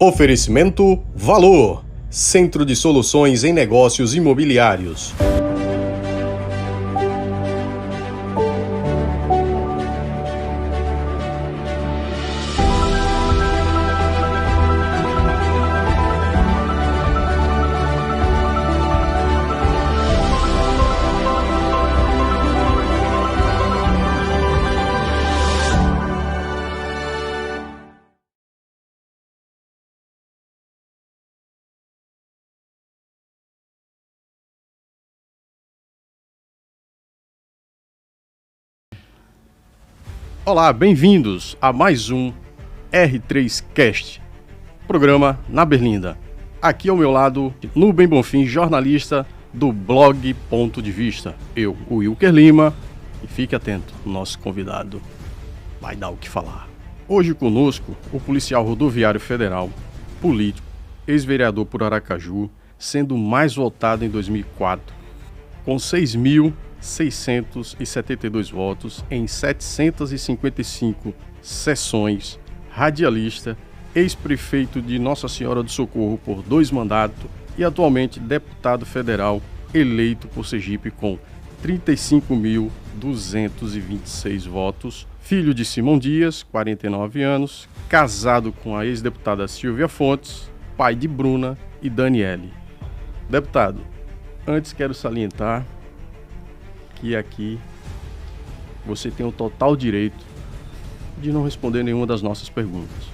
Oferecimento Valor, Centro de Soluções em Negócios Imobiliários. Olá, bem-vindos a mais um R3Cast, programa na Berlinda. Aqui ao meu lado, Nubem Bonfim, jornalista do blog Ponto de Vista. Eu, o Wilker Lima, e fique atento, nosso convidado vai dar o que falar. Hoje conosco, o policial rodoviário federal, político, ex-vereador por Aracaju, sendo mais votado em 2004, com 6.672 votos em 755 sessões, radialista, ex-prefeito de Nossa Senhora do Socorro por 2 mandatos e atualmente deputado federal eleito por Sergipe com 35.226 votos, filho de Simão Dias, 49 anos, casado com a ex-deputada Silvia Fontes, pai de Bruna e Daniele. Deputado, antes quero salientar que aqui você tem o total direito de não responder nenhuma das nossas perguntas,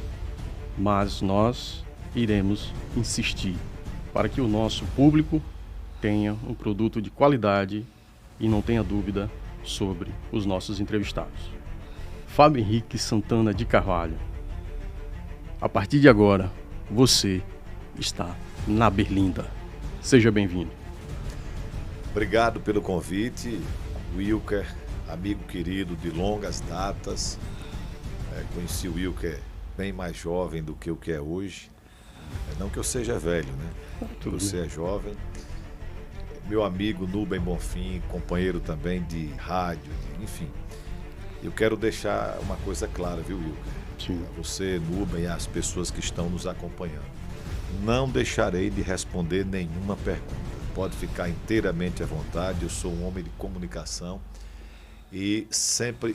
mas nós iremos insistir para que o nosso público tenha um produto de qualidade e não tenha dúvida sobre os nossos entrevistados. Fábio Henrique Santana de Carvalho, a partir de agora, você está na Berlinda. Seja bem-vindo. Obrigado pelo convite, Wilker, amigo querido de longas datas. Conheci o Wilker bem mais jovem do que o que é hoje. Não que eu seja velho, né? Você é jovem. Meu amigo Nubem Bonfim, companheiro também de rádio, enfim. Eu quero deixar uma coisa clara, viu, Wilker? Sim. Você, Nubem, e as pessoas que estão nos acompanhando. Não deixarei de responder nenhuma pergunta. Pode ficar inteiramente à vontade. Eu sou um homem de comunicação e sempre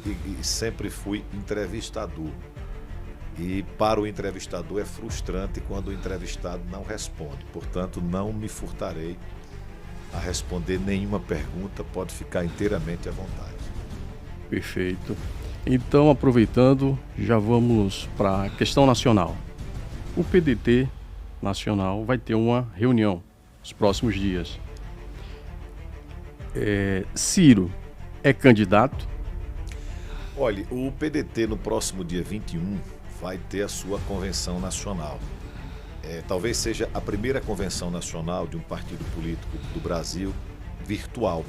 fui entrevistador. E para o entrevistador é frustrante quando o entrevistado não responde. Portanto, não me furtarei a responder nenhuma pergunta. Pode ficar inteiramente à vontade. Perfeito. Então, aproveitando, já vamos para a questão nacional. O PDT nacional vai ter uma reunião nos próximos dias. Ciro é candidato? Olha, o PDT no próximo dia 21 vai ter a sua convenção nacional. Talvez seja a primeira convenção nacional de um partido político do Brasil virtual.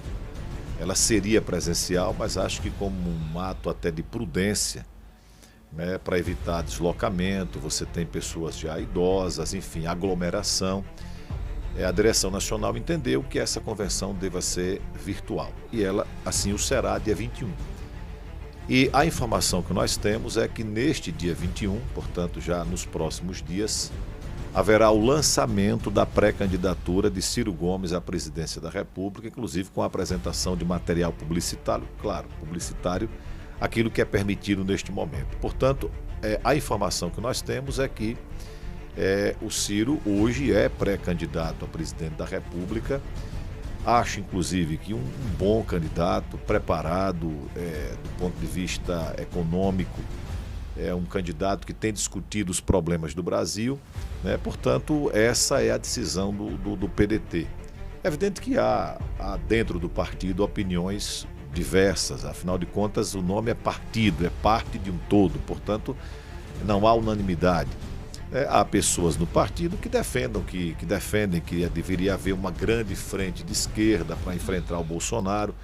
Ela seria presencial, mas acho que como um ato até de prudência, né, para evitar deslocamento, você tem pessoas já idosas, enfim, aglomeração. A direção nacional entendeu que essa convenção deva ser virtual. E ela, assim, o será dia 21. E a informação que nós temos é que neste dia 21, portanto, já nos próximos dias, haverá o lançamento da pré-candidatura de Ciro Gomes à presidência da República, inclusive com a apresentação de material publicitário, claro, publicitário, aquilo que é permitido neste momento. Portanto, a informação que nós temos é que o Ciro hoje é pré-candidato a presidente da República. Acho, inclusive, que um bom candidato, preparado do ponto de vista econômico, é um candidato que tem discutido os problemas do Brasil, né? Portanto, essa é a decisão do PDT. É evidente que há dentro do partido opiniões diversas, afinal de contas o nome é partido, é parte de um todo, portanto não há unanimidade. Há pessoas no partido que defendem que deveria haver uma grande frente de esquerda para enfrentar o Bolsonaro,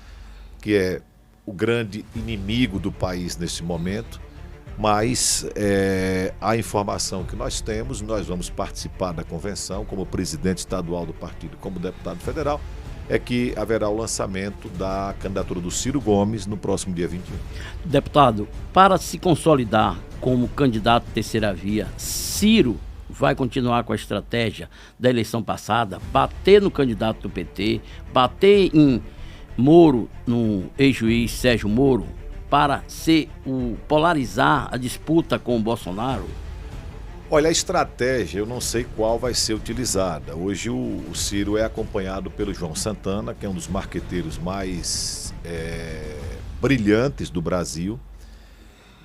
que é o grande inimigo do país nesse momento. Mas a informação que nós temos, nós vamos participar da convenção como presidente estadual do partido, como deputado federal, é que haverá o lançamento da candidatura do Ciro Gomes no próximo dia 21. Deputado, para se consolidar como candidato terceira via, Ciro vai continuar com a estratégia da eleição passada, bater no candidato do PT, bater em Moro, no ex-juiz Sérgio Moro, para polarizar a disputa com o Bolsonaro? Olha, a estratégia eu não sei qual vai ser utilizada. Hoje o Ciro é acompanhado pelo João Santana, que é um dos marqueteiros mais brilhantes do Brasil.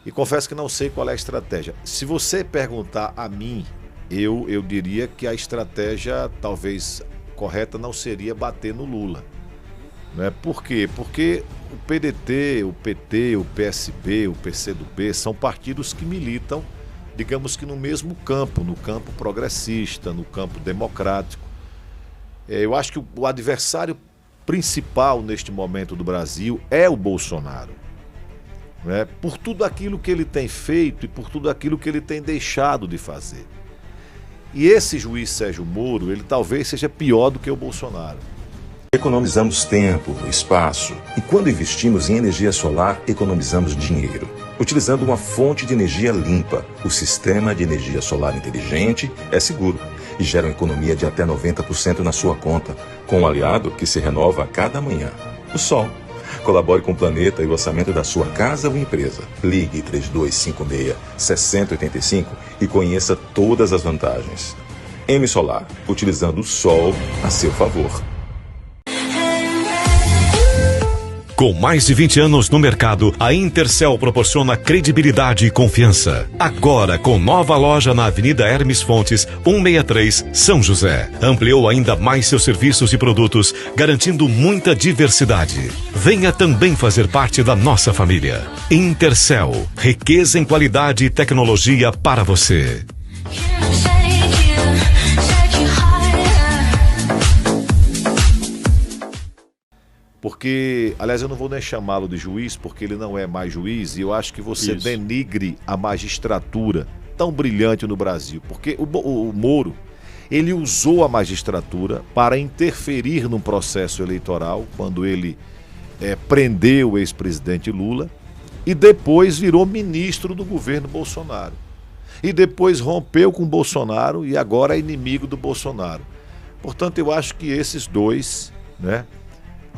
E confesso que não sei qual é a estratégia. Se você perguntar a mim, eu diria que a estratégia talvez correta não seria bater no Lula. Né? Por quê? Porque o PDT, o PT, o PSB, o PCdoB são partidos que militam, digamos que no mesmo campo, no campo progressista, no campo democrático. Eu acho que o adversário principal neste momento do Brasil é o Bolsonaro. Né? Por tudo aquilo que ele tem feito e por tudo aquilo que ele tem deixado de fazer. E esse juiz Sérgio Moro, ele talvez seja pior do que o Bolsonaro. Economizamos tempo, espaço e quando investimos em energia solar, economizamos dinheiro. Utilizando uma fonte de energia limpa, o sistema de energia solar inteligente é seguro e gera uma economia de até 90% na sua conta, com um aliado que se renova a cada manhã, o Sol. Colabore com o planeta e o orçamento da sua casa ou empresa. Ligue 3256-6085 e conheça todas as vantagens. M Solar, utilizando o Sol a seu favor. Com mais de 20 anos no mercado, a Intercel proporciona credibilidade e confiança. Agora, com nova loja na Avenida Hermes Fontes, 163, São José. Ampliou ainda mais seus serviços e produtos, garantindo muita diversidade. Venha também fazer parte da nossa família. Intercel, riqueza em qualidade e tecnologia para você. Porque, aliás, eu não vou nem chamá-lo de juiz, porque ele não é mais juiz, e eu acho que você denigre a magistratura tão brilhante no Brasil. Porque o Moro, ele usou a magistratura para interferir num processo eleitoral, quando ele prendeu o ex-presidente Lula, e depois virou ministro do governo Bolsonaro. E depois rompeu com o Bolsonaro e agora é inimigo do Bolsonaro. Portanto, eu acho que esses dois, né,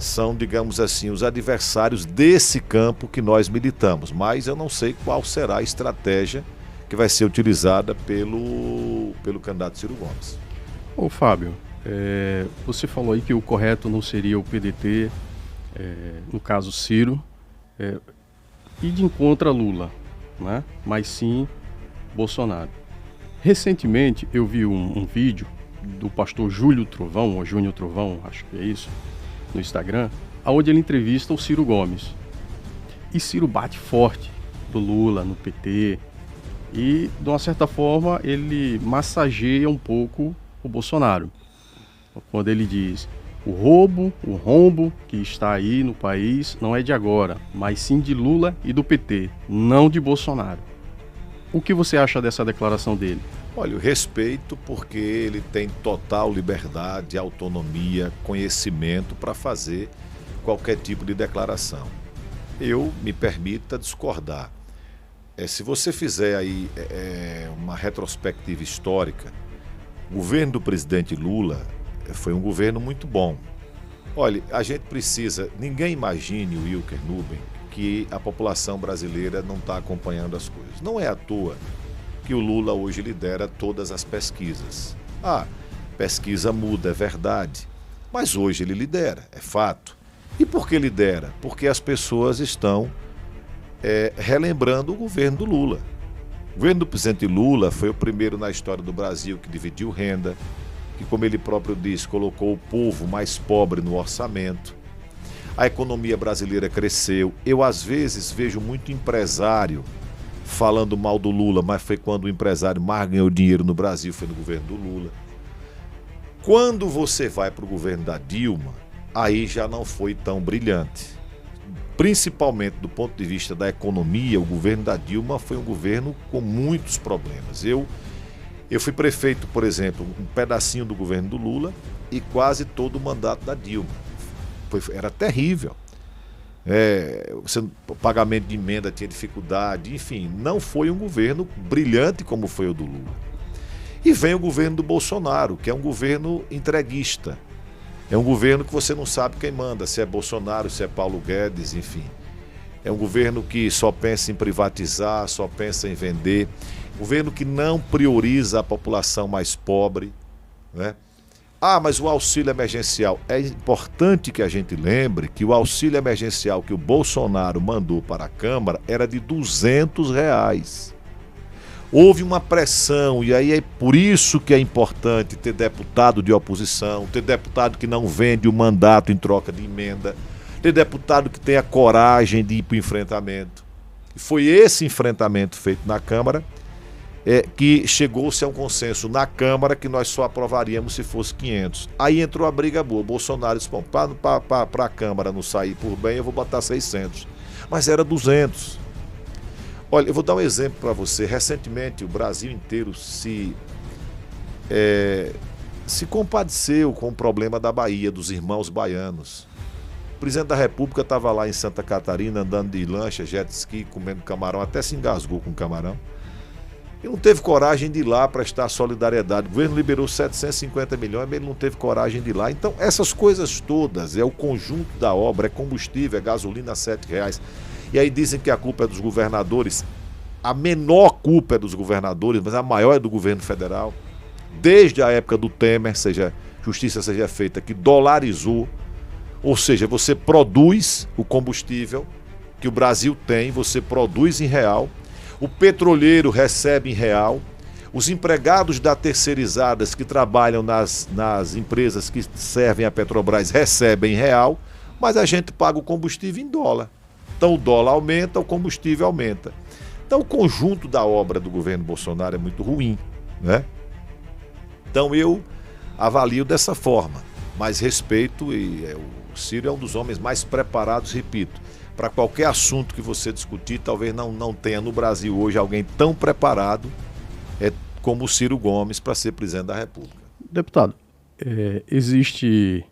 são, digamos assim, os adversários desse campo que nós militamos. Mas eu não sei qual será a estratégia que vai ser utilizada pelo candidato Ciro Gomes. Ô Fábio, você falou aí que o correto não seria o PDT, no caso Ciro, ir de encontro a Lula, né? Mas sim Bolsonaro. Recentemente eu vi um vídeo do pastor Júlio Trovão, ou Júnior Trovão, acho que é isso, no Instagram, onde ele entrevista o Ciro Gomes. E Ciro bate forte do Lula, no PT, e de uma certa forma ele massageia um pouco o Bolsonaro. Quando ele diz: o rombo que está aí no país não é de agora, mas sim de Lula e do PT, não de Bolsonaro. O que você acha dessa declaração dele? Olha, eu respeito porque ele tem total liberdade, autonomia, conhecimento para fazer qualquer tipo de declaração. Eu me permita discordar. Se você fizer aí uma retrospectiva histórica, o governo do presidente Lula foi um governo muito bom. Olha, a gente precisa, ninguém imagine, Wilker Nuben, que a população brasileira não está acompanhando as coisas. Não é à toa que o Lula hoje lidera todas as pesquisas. Pesquisa muda, é verdade, mas hoje ele lidera, é fato. E por que lidera? Porque as pessoas estão relembrando o governo do Lula. O governo do presidente Lula foi o primeiro na história do Brasil que dividiu renda, que, como ele próprio disse, colocou o povo mais pobre no orçamento. A economia brasileira cresceu. Eu, às vezes, vejo muito empresário falando mal do Lula, mas foi quando o empresário mais ganhou dinheiro no Brasil, foi no governo do Lula. Quando você vai para o governo da Dilma, aí já não foi tão brilhante. Principalmente do ponto de vista da economia, o governo da Dilma foi um governo com muitos problemas. Eu fui prefeito, por exemplo, um pedacinho do governo do Lula e quase todo o mandato da Dilma. Era terrível. O pagamento de emenda tinha dificuldade, enfim, não foi um governo brilhante como foi o do Lula. E vem o governo do Bolsonaro, que é um governo entreguista. É um governo que você não sabe quem manda, se é Bolsonaro, se é Paulo Guedes, enfim. É um governo que só pensa em privatizar, só pensa em vender. Um governo que não prioriza a população mais pobre, né? Ah, mas o auxílio emergencial. É importante que a gente lembre que o auxílio emergencial que o Bolsonaro mandou para a Câmara era de R$200. Houve uma pressão, e aí é por isso que é importante ter deputado de oposição, ter deputado que não vende o mandato em troca de emenda, ter deputado que tenha coragem de ir para o enfrentamento. E foi esse enfrentamento feito na Câmara que chegou-se a um consenso na Câmara que nós só aprovaríamos se fosse 500. Aí entrou a briga boa. Bolsonaro disse, para a Câmara não sair por bem, eu vou botar 600. Mas era 200. Olha, eu vou dar um exemplo para você. Recentemente, o Brasil inteiro se compadeceu com o problema da Bahia, dos irmãos baianos. O presidente da República estava lá em Santa Catarina, andando de lancha, jet ski, comendo camarão, até se engasgou com camarão. E não teve coragem de ir lá prestar solidariedade. O governo liberou 750 milhões, mas ele não teve coragem de ir lá. Então, essas coisas todas, é o conjunto da obra, é combustível, é gasolina a R$7. E aí dizem que a culpa é dos governadores. A menor culpa é dos governadores, mas a maior é do governo federal. Desde a época do Temer, justiça seja feita, que dolarizou. Ou seja, você produz o combustível que o Brasil tem, você produz em real. O petroleiro recebe em real, os empregados da terceirizadas que trabalham nas empresas que servem a Petrobras recebem em real, mas a gente paga o combustível em dólar. Então o dólar aumenta, o combustível aumenta. Então o conjunto da obra do governo Bolsonaro é muito ruim, né? Então eu avalio dessa forma, mas respeito, e o Ciro é um dos homens mais preparados, repito, para qualquer assunto que você discutir. Talvez não tenha no Brasil hoje alguém tão preparado como o Ciro Gomes para ser presidente da República. Deputado, existe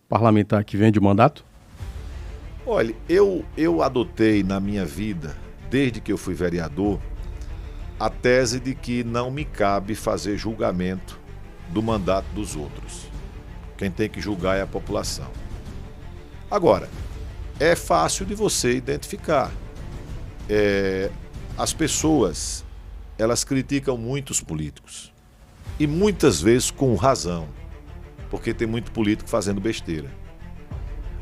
parlamentar que vende o mandato? Olha, eu adotei na minha vida, desde que eu fui vereador, a tese de que não me cabe fazer julgamento do mandato dos outros. Quem tem que julgar é a população. Agora, é fácil de você identificar. As pessoas, elas criticam muito os políticos. E muitas vezes com razão, porque tem muito político fazendo besteira.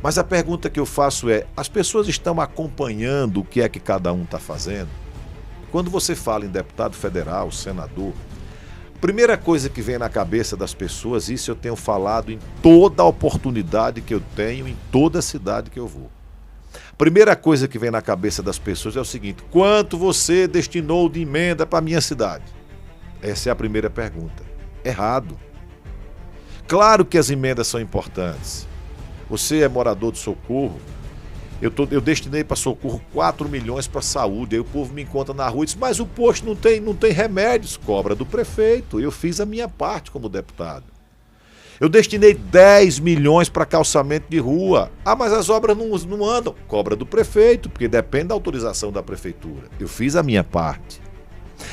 Mas a pergunta que eu faço é, as pessoas estão acompanhando o que é que cada um está fazendo? Quando você fala em deputado federal, senador, a primeira coisa que vem na cabeça das pessoas, isso eu tenho falado em toda a oportunidade que eu tenho, em toda a cidade que eu vou. A primeira coisa que vem na cabeça das pessoas é o seguinte: quanto você destinou de emenda para a minha cidade? Essa é a primeira pergunta. Errado. Claro que as emendas são importantes. Você é morador de Socorro, eu destinei para Socorro 4 milhões para saúde. Aí o povo me encontra na rua e diz, mas o posto não tem remédios. Cobra do prefeito. Eu fiz a minha parte como deputado. Eu destinei 10 milhões para calçamento de rua. Ah, mas as obras não andam. Cobra do prefeito, porque depende da autorização da prefeitura. Eu fiz a minha parte.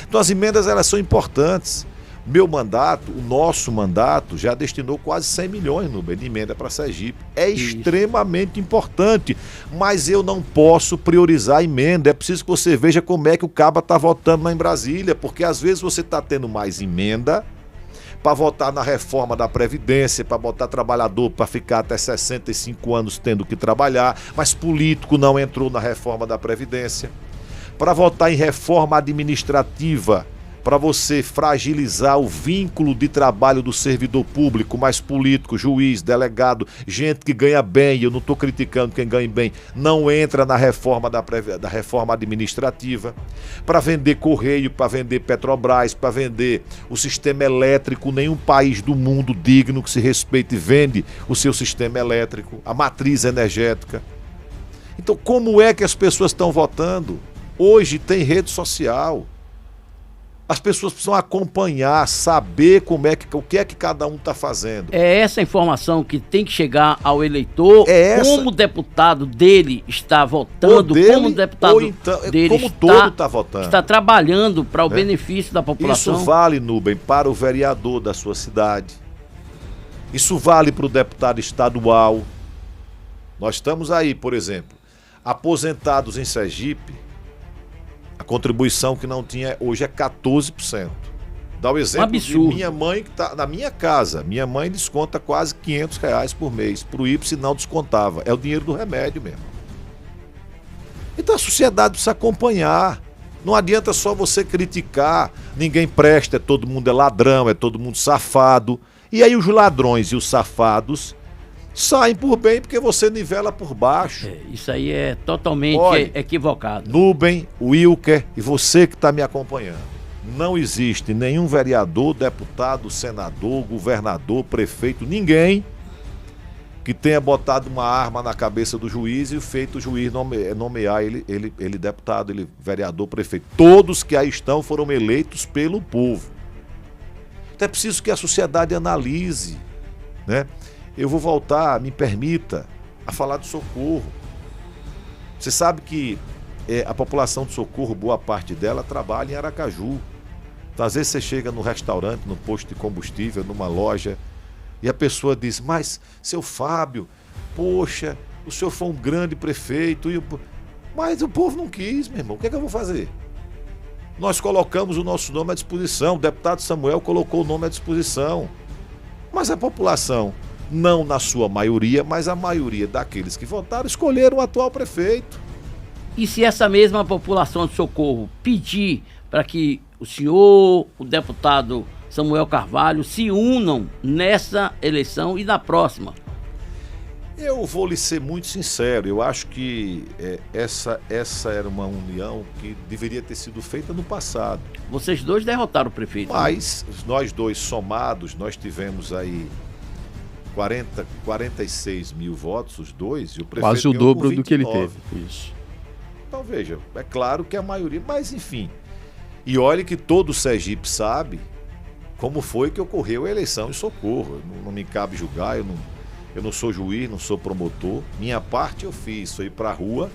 Então as emendas, elas são importantes. Meu mandato, o nosso mandato, já destinou quase 100 milhões de emenda para Sergipe. É extremamente importante, mas eu não posso priorizar a emenda. É preciso que você veja como é que o caba está votando lá em Brasília, porque às vezes você está tendo mais emenda para votar na reforma da Previdência, para botar trabalhador para ficar até 65 anos tendo que trabalhar, mas político não entrou na reforma da Previdência. Para votar em reforma administrativa, para você fragilizar o vínculo de trabalho do servidor público, mais político, juiz, delegado, gente que ganha bem, eu não estou criticando quem ganha bem, não entra na reforma da reforma administrativa. Para vender Correio, para vender Petrobras, para vender o sistema elétrico, nenhum país do mundo digno que se respeite vende o seu sistema elétrico, a matriz energética. Então, como é que as pessoas estão votando? Hoje tem rede social. As pessoas precisam acompanhar, saber o que é que cada um está fazendo. É essa informação que tem que chegar ao eleitor, como o deputado dele está votando, como o deputado dele como todo está votando. Está trabalhando para o benefício da população. Isso vale, Nubem, para o vereador da sua cidade. Isso vale para o deputado estadual. Nós estamos aí, por exemplo, aposentados em Sergipe, a contribuição que não tinha hoje é 14%. Dá o exemplo de minha mãe que está na minha casa. Minha mãe desconta quase R$500 por mês. Para o IPS não descontava. É o dinheiro do remédio mesmo. Então a sociedade precisa acompanhar. Não adianta só você criticar. Ninguém presta, todo mundo é ladrão, é todo mundo safado. E aí os ladrões e os safados saem por bem porque você nivela por baixo. Isso aí é totalmente equivocado. Nubem, Wilker e você que está me acompanhando. Não existe nenhum vereador, deputado, senador, governador, prefeito, ninguém que tenha botado uma arma na cabeça do juiz e feito o juiz nomear ele deputado, ele vereador, prefeito. Todos que aí estão foram eleitos pelo povo. Então é preciso que a sociedade analise, né? Eu vou voltar, me permita, a falar de Socorro. Você sabe que a população de Socorro, boa parte dela, trabalha em Aracaju. Então, às vezes você chega no restaurante, no posto de combustível, numa loja, e a pessoa diz, mas, seu Fábio, poxa, o senhor foi um grande prefeito, mas o povo não quis, meu irmão, o que é que eu vou fazer? Nós colocamos o nosso nome à disposição, o deputado Samuel colocou o nome à disposição, mas a população, não na sua maioria, mas a maioria daqueles que votaram escolheram o atual prefeito. E se essa mesma população de Socorro pedir para que o senhor, o deputado Samuel Carvalho, se unam nessa eleição e na próxima? Eu vou lhe ser muito sincero, eu acho que essa era uma união que deveria ter sido feita no passado. Vocês dois derrotaram o prefeito. Mas nós dois somados, nós tivemos aí 46 mil votos, os dois, e o prefeito quase o dobro do que ele teve. Isso. Então veja, é claro que a maioria, mas enfim. E olhe que todo o Sergipe sabe como foi que ocorreu a eleição em Socorro. Não me cabe julgar, eu não sou juiz, não sou promotor. Minha parte eu fiz, foi ir para a rua,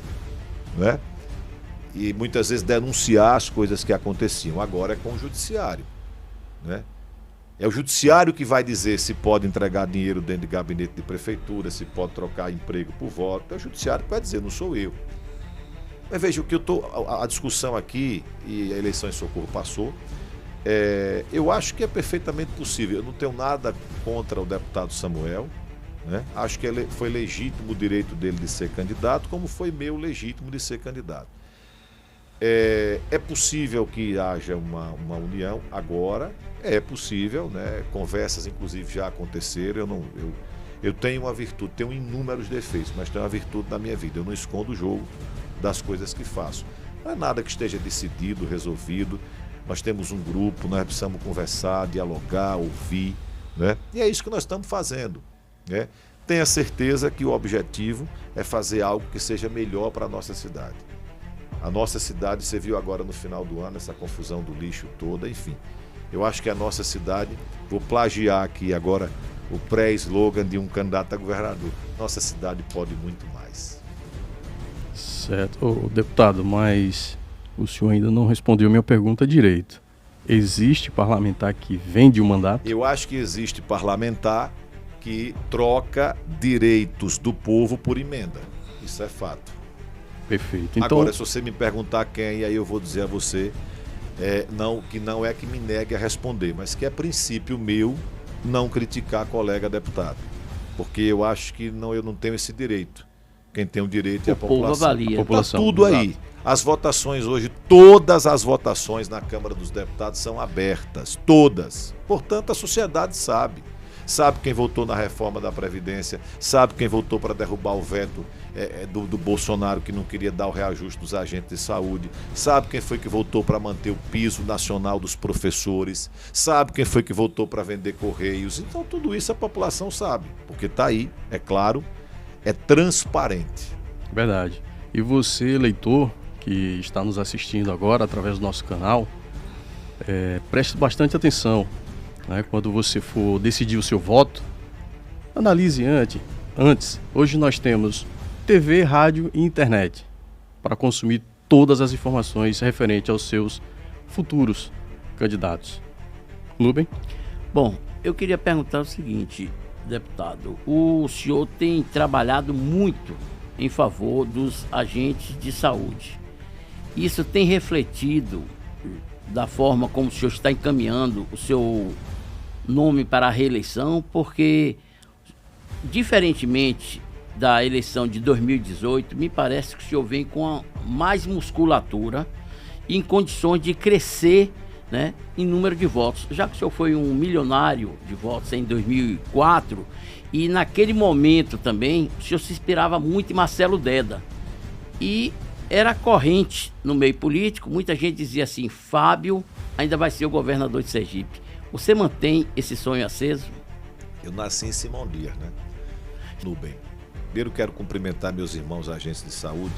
né? E muitas vezes denunciar as coisas que aconteciam. Agora é com o judiciário, né? É o judiciário que vai dizer se pode entregar dinheiro dentro de gabinete de prefeitura, se pode trocar emprego por voto. É o judiciário que vai dizer, não sou eu. Mas veja, a discussão aqui, e a eleição em Socorro passou, eu acho que é perfeitamente possível. Eu não tenho nada contra o deputado Samuel, né? Acho que foi legítimo o direito dele de ser candidato, como foi meu legítimo de ser candidato. É possível que haja uma união agora, é possível, né? Conversas inclusive já aconteceram. Eu tenho uma virtude, tenho inúmeros defeitos, mas tenho uma virtude na minha vida, eu não escondo o jogo das coisas que faço. Não é nada que esteja decidido, resolvido. Nós temos um grupo, nós precisamos conversar, dialogar, ouvir, né? E é isso que nós estamos fazendo, né? Tenha certeza que o objetivo é fazer algo que seja melhor para a nossa cidade. A nossa cidade, você viu agora no final do ano, essa confusão do lixo toda, enfim. Eu acho que a nossa cidade, vou plagiar aqui agora o pré-slogan de um candidato a governador, nossa cidade pode muito mais. Certo. Ô, deputado, mas o senhor ainda não respondeu minha pergunta direito. Existe parlamentar que vende o mandato? Eu acho que existe parlamentar que troca direitos do povo por emenda. Isso é fato. Perfeito. Então, agora, se você me perguntar quem, aí eu vou dizer a você que não é que me negue a responder, mas que é princípio meu não criticar colega deputado. Porque eu acho que eu não tenho esse direito. Quem tem o direito é a população. Povo avalia. A população. Tá tudo aí. As votações hoje, todas as votações na Câmara dos Deputados são abertas. Todas. Portanto, a sociedade sabe. Sabe quem votou na reforma da Previdência, sabe quem votou para derrubar o veto do Bolsonaro, que não queria dar o reajuste dos agentes de saúde, sabe quem foi que votou para manter o piso nacional dos professores, sabe quem foi que votou para vender Correios. Então tudo isso a população sabe, porque está aí, é claro, é transparente. Preste bastante atenção, né? Quando você for decidir o seu voto, analise antes. Hoje nós temos TV, rádio e internet para consumir todas as informações referentes aos seus futuros candidatos. Nubem? Bom, eu queria perguntar o seguinte, deputado. O senhor tem trabalhado muito em favor dos agentes de saúde. Isso tem refletido da forma como o senhor está encaminhando o seu nome para a reeleição, porque, diferentemente da eleição de 2018, me parece que o senhor vem com mais musculatura e em condições de crescer, né, em número de votos. Já que o senhor foi um milionário de votos em 2004, e naquele momento também o senhor se inspirava muito em Marcelo Deda. E era corrente no meio político, muita gente dizia assim: Fábio ainda vai ser o governador de Sergipe. Você mantém esse sonho aceso? Eu nasci em Simão Dias, né? Nubem. Primeiro quero cumprimentar meus irmãos agentes de saúde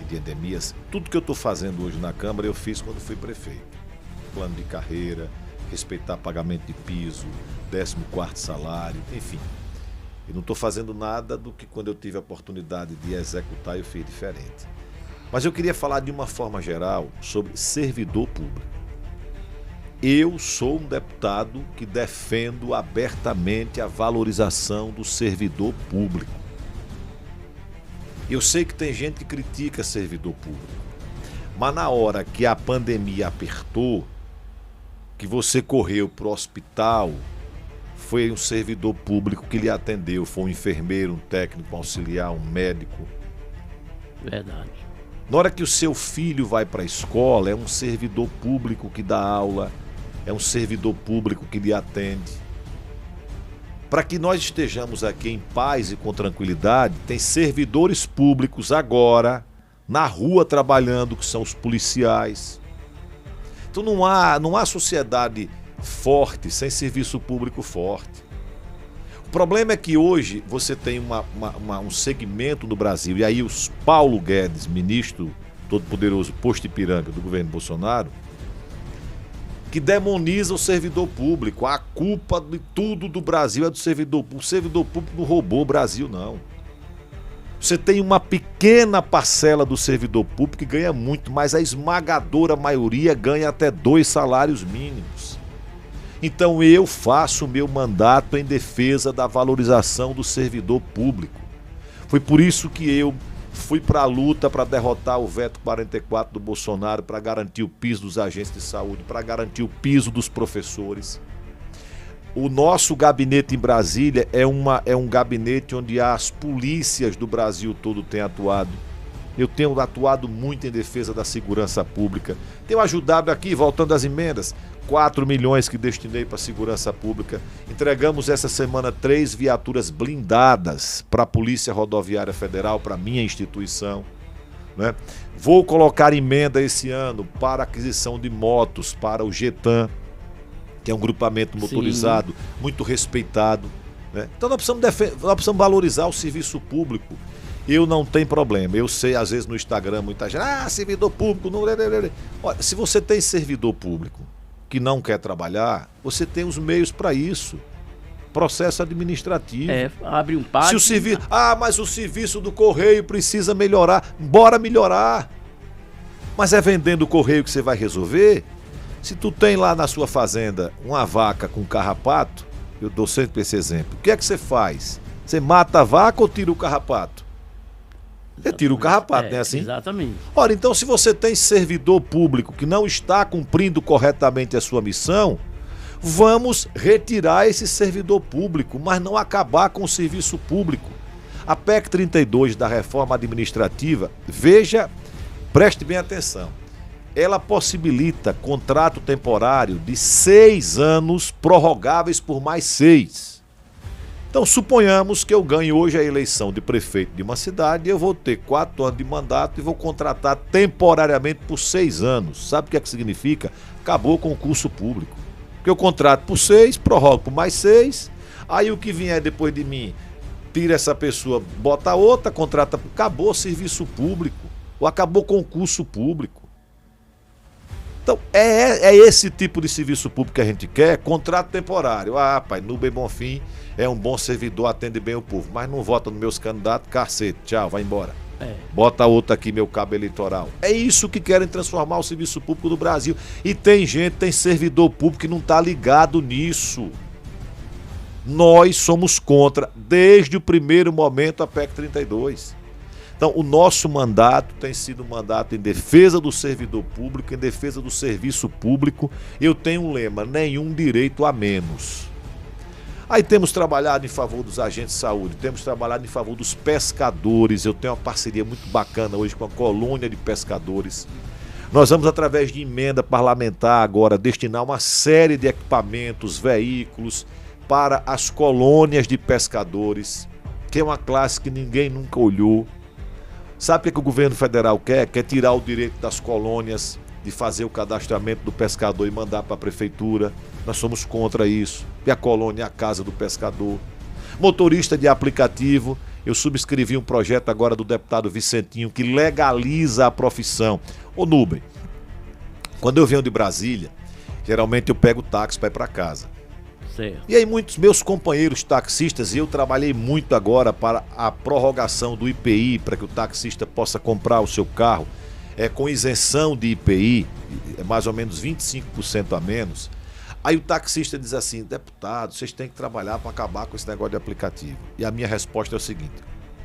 e de endemias. Tudo que eu estou fazendo hoje na Câmara eu fiz quando fui prefeito. Plano de carreira, respeitar pagamento de piso, 14º salário, enfim. Eu não estou fazendo nada do que quando eu tive a oportunidade de executar eu fiz diferente. Mas eu queria falar de uma forma geral sobre servidor público. Eu sou um deputado que defendo abertamente a valorização do servidor público. Eu sei que tem gente que critica servidor público, mas na hora que a pandemia apertou, que você correu para o hospital, foi um servidor público que lhe atendeu, foi um enfermeiro, um técnico, um auxiliar, um médico. Verdade. Na hora que o seu filho vai para a escola, é um servidor público que dá aula, é um servidor público que lhe atende. Para que nós estejamos aqui em paz e com tranquilidade, tem servidores públicos agora na rua trabalhando, que são os policiais. Então não há sociedade forte sem serviço público forte. O problema é que hoje você tem um segmento no Brasil, e aí os Paulo Guedes, ministro todo-poderoso, posto Ipiranga do governo Bolsonaro, que demoniza o servidor público. A culpa de tudo do Brasil é do servidor público. O servidor público não roubou o Brasil, não. Você tem uma pequena parcela do servidor público que ganha muito, mas a esmagadora maioria ganha até 2 salários mínimos. Então eu faço o meu mandato em defesa da valorização do servidor público. Foi por isso que eu fui para a luta para derrotar o veto 44 do Bolsonaro, para garantir o piso dos agentes de saúde, para garantir o piso dos professores. O nosso gabinete em Brasília é um gabinete onde as polícias do Brasil todo têm atuado. Eu tenho atuado muito em defesa da segurança pública. Tenho ajudado aqui, voltando às emendas, 4 milhões que destinei para a segurança pública. Entregamos essa semana 3 viaturas blindadas para a Polícia Rodoviária Federal, para a minha instituição, né? Vou colocar emenda esse ano para aquisição de motos para o Getan, que é um grupamento motorizado, sim, muito respeitado, né? Então nós precisamos valorizar o serviço público. Eu não tenho problema. Eu sei, às vezes no Instagram, muita gente, servidor público, não... Olha, se você tem servidor público que não quer trabalhar, você tem os meios para isso. Processo administrativo. Abre um página. Mas o serviço do Correio precisa melhorar. Bora melhorar. Mas é vendendo o Correio que você vai resolver? Se tu tem lá na sua fazenda uma vaca com carrapato, eu dou sempre esse exemplo, o que é que você faz? Você mata a vaca ou tira o carrapato? Você tira o carrapato, não é assim? Exatamente. Ora, então se você tem servidor público que não está cumprindo corretamente a sua missão, vamos retirar esse servidor público, mas não acabar com o serviço público. A PEC 32 da reforma administrativa, preste bem atenção, ela possibilita contrato temporário de 6 anos prorrogáveis por mais 6. Então, suponhamos que eu ganhe hoje a eleição de prefeito de uma cidade e eu vou ter 4 anos de mandato e vou contratar temporariamente por 6 anos. Sabe o que é que significa? Acabou o concurso público. Porque eu contrato por 6, prorrogo por mais 6, aí o que vier depois de mim, tira essa pessoa, bota outra, contrata, acabou o serviço público, ou acabou o concurso público. Então, é esse tipo de serviço público que a gente quer, contrato temporário. Ah, pai, Nubem Bonfim é um bom servidor, atende bem o povo, mas não vota nos meus candidatos, cacete, tchau, vai embora. Bota outro aqui, meu cabo eleitoral. É isso que querem transformar o serviço público do Brasil. E tem servidor público que não está ligado nisso. Nós somos contra, desde o primeiro momento, a PEC 32. Então, o nosso mandato tem sido um mandato em defesa do servidor público, em defesa do serviço público. Eu tenho um lema: nenhum direito a menos. Aí temos trabalhado em favor dos agentes de saúde, temos trabalhado em favor dos pescadores. Eu tenho uma parceria muito bacana hoje com a colônia de pescadores. Nós vamos, através de emenda parlamentar agora, destinar uma série de equipamentos, veículos para as colônias de pescadores, que é uma classe que ninguém nunca olhou. Sabe o que o governo federal quer? Quer tirar o direito das colônias de fazer o cadastramento do pescador e mandar para a prefeitura. Nós somos contra isso. E a colônia é a casa do pescador. Motorista de aplicativo, eu subscrevi um projeto agora do deputado Vicentinho que legaliza a profissão. Ô Nubem, quando eu venho de Brasília, geralmente eu pego táxi para ir para casa. Certo. E aí muitos meus companheiros taxistas, e eu trabalhei muito agora para a prorrogação do IPI, para que o taxista possa comprar o seu carro com isenção de IPI, mais ou menos 25% a menos. Aí o taxista diz assim: deputado, vocês têm que trabalhar para acabar com esse negócio de aplicativo. E a minha resposta é o seguinte: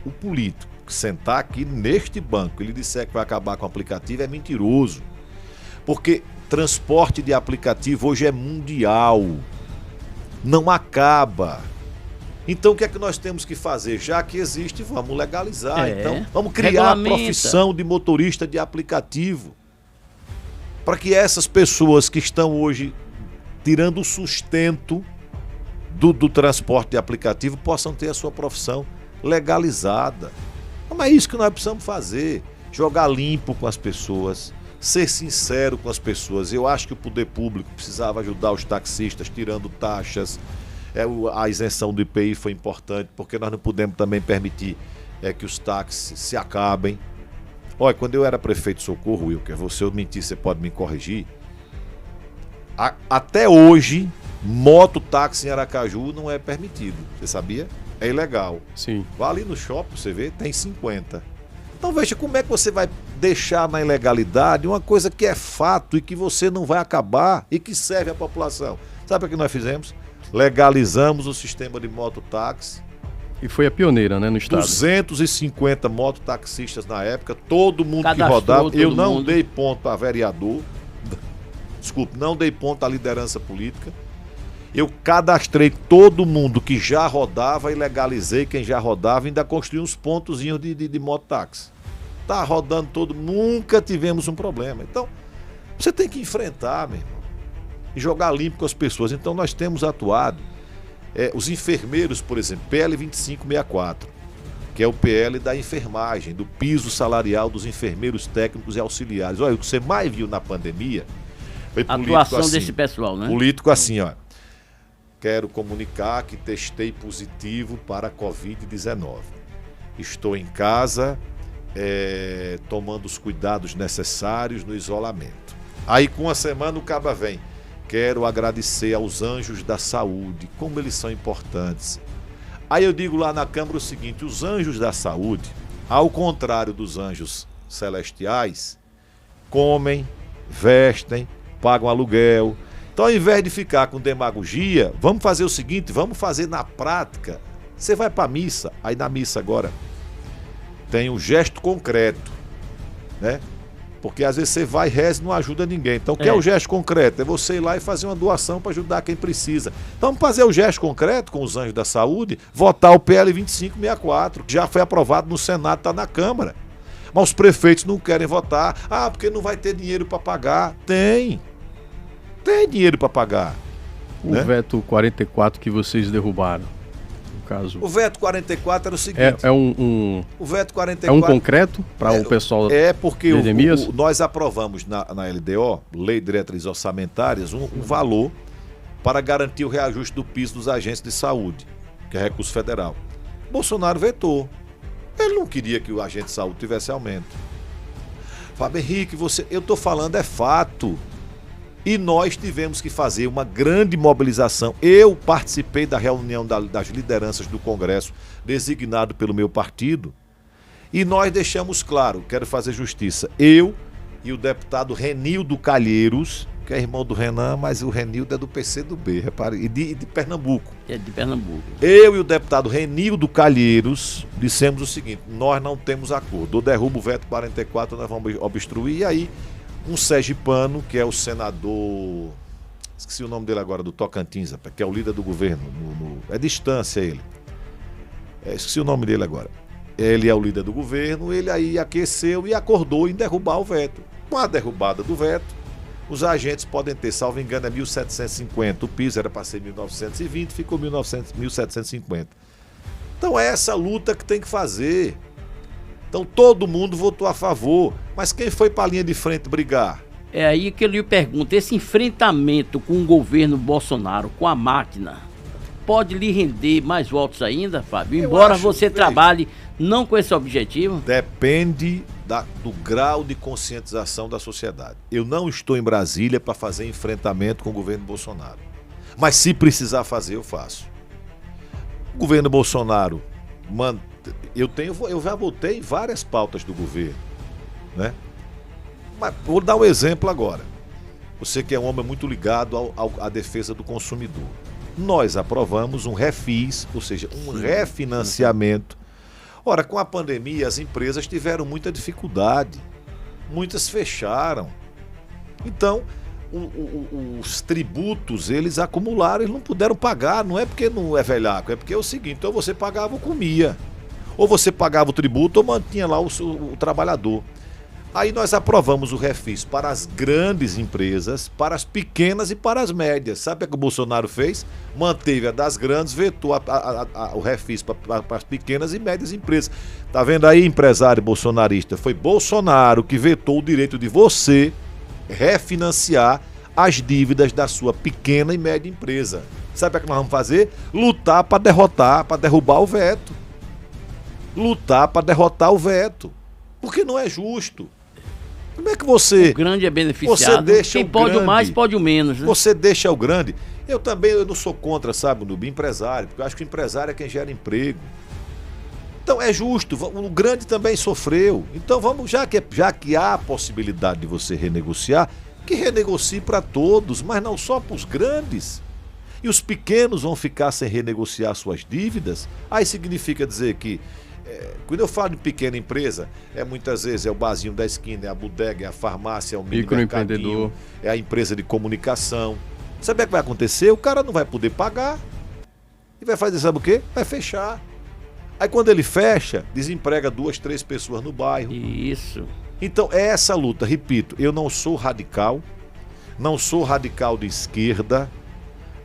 o político que sentar aqui neste banco e ele disser que vai acabar com o aplicativo é mentiroso. Porque transporte de aplicativo hoje é mundial. Não acaba. Então o que é que nós temos que fazer? Já que existe, vamos legalizar. Então vamos criar a profissão de motorista de aplicativo. Para que essas pessoas que estão hoje tirando o sustento do transporte de aplicativo possam ter a sua profissão legalizada. Não é isso que nós precisamos fazer. Jogar limpo com as pessoas. Ser sincero com as pessoas. Eu acho que o poder público precisava ajudar os taxistas, tirando taxas. A isenção do IPI foi importante, porque nós não podemos também permitir que os táxis se acabem. Olha, quando eu era prefeito de Socorro, Wilker, se eu mentir, você pode me corrigir. Até hoje, mototáxi em Aracaju não é permitido. Você sabia? É ilegal. Sim. Vá ali no shopping, você vê, tem 50. Então veja como é que você vai deixar na ilegalidade uma coisa que é fato e que você não vai acabar e que serve à população. Sabe o que nós fizemos? Legalizamos o sistema de mototáxi. E foi a pioneira, né, no estado. 250 mototaxistas na época, todo mundo que rodava. Eu não dei ponto a vereador, desculpe, não dei ponto à liderança política. Eu cadastrei todo mundo que já rodava e legalizei quem já rodava e ainda construí uns pontozinhos de mototáxi. Tá rodando todo, nunca tivemos um problema. Então, você tem que enfrentar, meu irmão, e jogar limpo com as pessoas. Então, nós temos atuado. Os enfermeiros, por exemplo, PL 2564, que é o PL da enfermagem, do piso salarial dos enfermeiros técnicos e auxiliares. Olha, o que você mais viu na pandemia foi político atuação assim, desse pessoal, né? Político assim, ó. Quero comunicar que testei positivo para a Covid-19. Estou em casa, tomando os cuidados necessários no isolamento. Aí com uma semana o caba vem. Quero agradecer aos anjos da saúde, como eles são importantes. Aí eu digo lá na Câmara o seguinte: os anjos da saúde, ao contrário dos anjos celestiais, comem, vestem, pagam aluguel. Então, ao invés de ficar com demagogia, vamos fazer o seguinte, vamos fazer na prática. Você vai para a missa, aí na missa agora tem um gesto concreto, né? Porque às vezes você vai e reza e não ajuda ninguém. Então, o que é o gesto concreto? É você ir lá e fazer uma doação para ajudar quem precisa. Então, vamos fazer o gesto concreto com os anjos da saúde, votar o PL 2564, que já foi aprovado no Senado, está na Câmara. Mas os prefeitos não querem votar. Ah, porque não vai ter dinheiro para pagar. Tem dinheiro para pagar. O veto 44 que vocês derrubaram, no caso. O veto 44 era o seguinte. O veto 44 é um concreto para o pessoal. Porque nós aprovamos na LDO, Lei de Diretrizes Orçamentárias, um valor para garantir o reajuste do piso dos agentes de saúde, que é recurso federal. Bolsonaro vetou. Ele não queria que o agente de saúde tivesse aumento. Fábio Henrique, eu estou falando, é fato. E nós tivemos que fazer uma grande mobilização. Eu participei da reunião das lideranças do Congresso, designado pelo meu partido, e nós deixamos claro, quero fazer justiça, eu e o deputado Renildo Calheiros, que é irmão do Renan, mas o Renildo é do PCdoB, repare, e de Pernambuco. É de Pernambuco. Eu e o deputado Renildo Calheiros dissemos o seguinte: nós não temos acordo. Ou derruba o veto 44, nós vamos obstruir. E aí, um sergipano, que é o senador, esqueci o nome dele agora, do Tocantins, que é o líder do governo, é distância ele. Esqueci o nome dele agora. Ele é o líder do governo, ele aí aqueceu e acordou em derrubar o veto. Com a derrubada do veto, os agentes podem ter, salvo engano, é 1.750. O piso era para ser 1.920, ficou 1.750. Então é essa luta que tem que fazer. Então todo mundo votou a favor. Mas quem foi para a linha de frente brigar? É aí que eu lhe pergunto, esse enfrentamento com o governo Bolsonaro, com a máquina, pode lhe render mais votos ainda, Fábio? Embora você trabalhe não com esse objetivo? Depende do grau de conscientização da sociedade. Eu não estou em Brasília para fazer enfrentamento com o governo Bolsonaro. Mas se precisar fazer, eu faço. O governo Bolsonaro, eu já votei em várias pautas do governo, né? Mas vou dar um exemplo agora. Você que é um homem muito ligado à defesa do consumidor. Nós aprovamos um refis, ou seja, um refinanciamento. Ora, com a pandemia, as empresas tiveram muita dificuldade. Muitas fecharam. Então, os tributos, eles acumularam, eles não puderam pagar. Não é porque não é velhaco, é porque é o seguinte: ou você pagava ou comia. Ou você pagava o tributo ou mantinha lá o trabalhador. Aí nós aprovamos o refis para as grandes empresas, para as pequenas e para as médias. Sabe o que o Bolsonaro fez? Manteve a das grandes, vetou o refis para as pequenas e médias empresas. Tá vendo aí, empresário bolsonarista? Foi Bolsonaro que vetou o direito de você refinanciar as dívidas da sua pequena e média empresa. Sabe o que nós vamos fazer? Lutar para derrubar o veto. Lutar para derrotar o veto. Porque não é justo. Como é que você... O grande é beneficiado. Quem pode o mais, pode o menos. Né? Você deixa o grande. Eu não sou contra, sabe, Nubi, empresário. Porque eu acho que o empresário é quem gera emprego. Então é justo. O grande também sofreu. Então vamos, já que há a possibilidade de você renegociar, que renegocie para todos, mas não só para os grandes. E os pequenos vão ficar sem renegociar suas dívidas. Aí significa dizer que quando eu falo de pequena empresa, muitas vezes é o barzinho da esquina, é a bodega, é a farmácia, é o microempreendedor, é a empresa de comunicação. Sabe o que vai acontecer? O cara não vai poder pagar e vai fazer, sabe o quê? Vai fechar. Aí quando ele fecha, desemprega 2, 3 pessoas no bairro. Isso. Então é essa luta, repito, eu não sou radical de esquerda,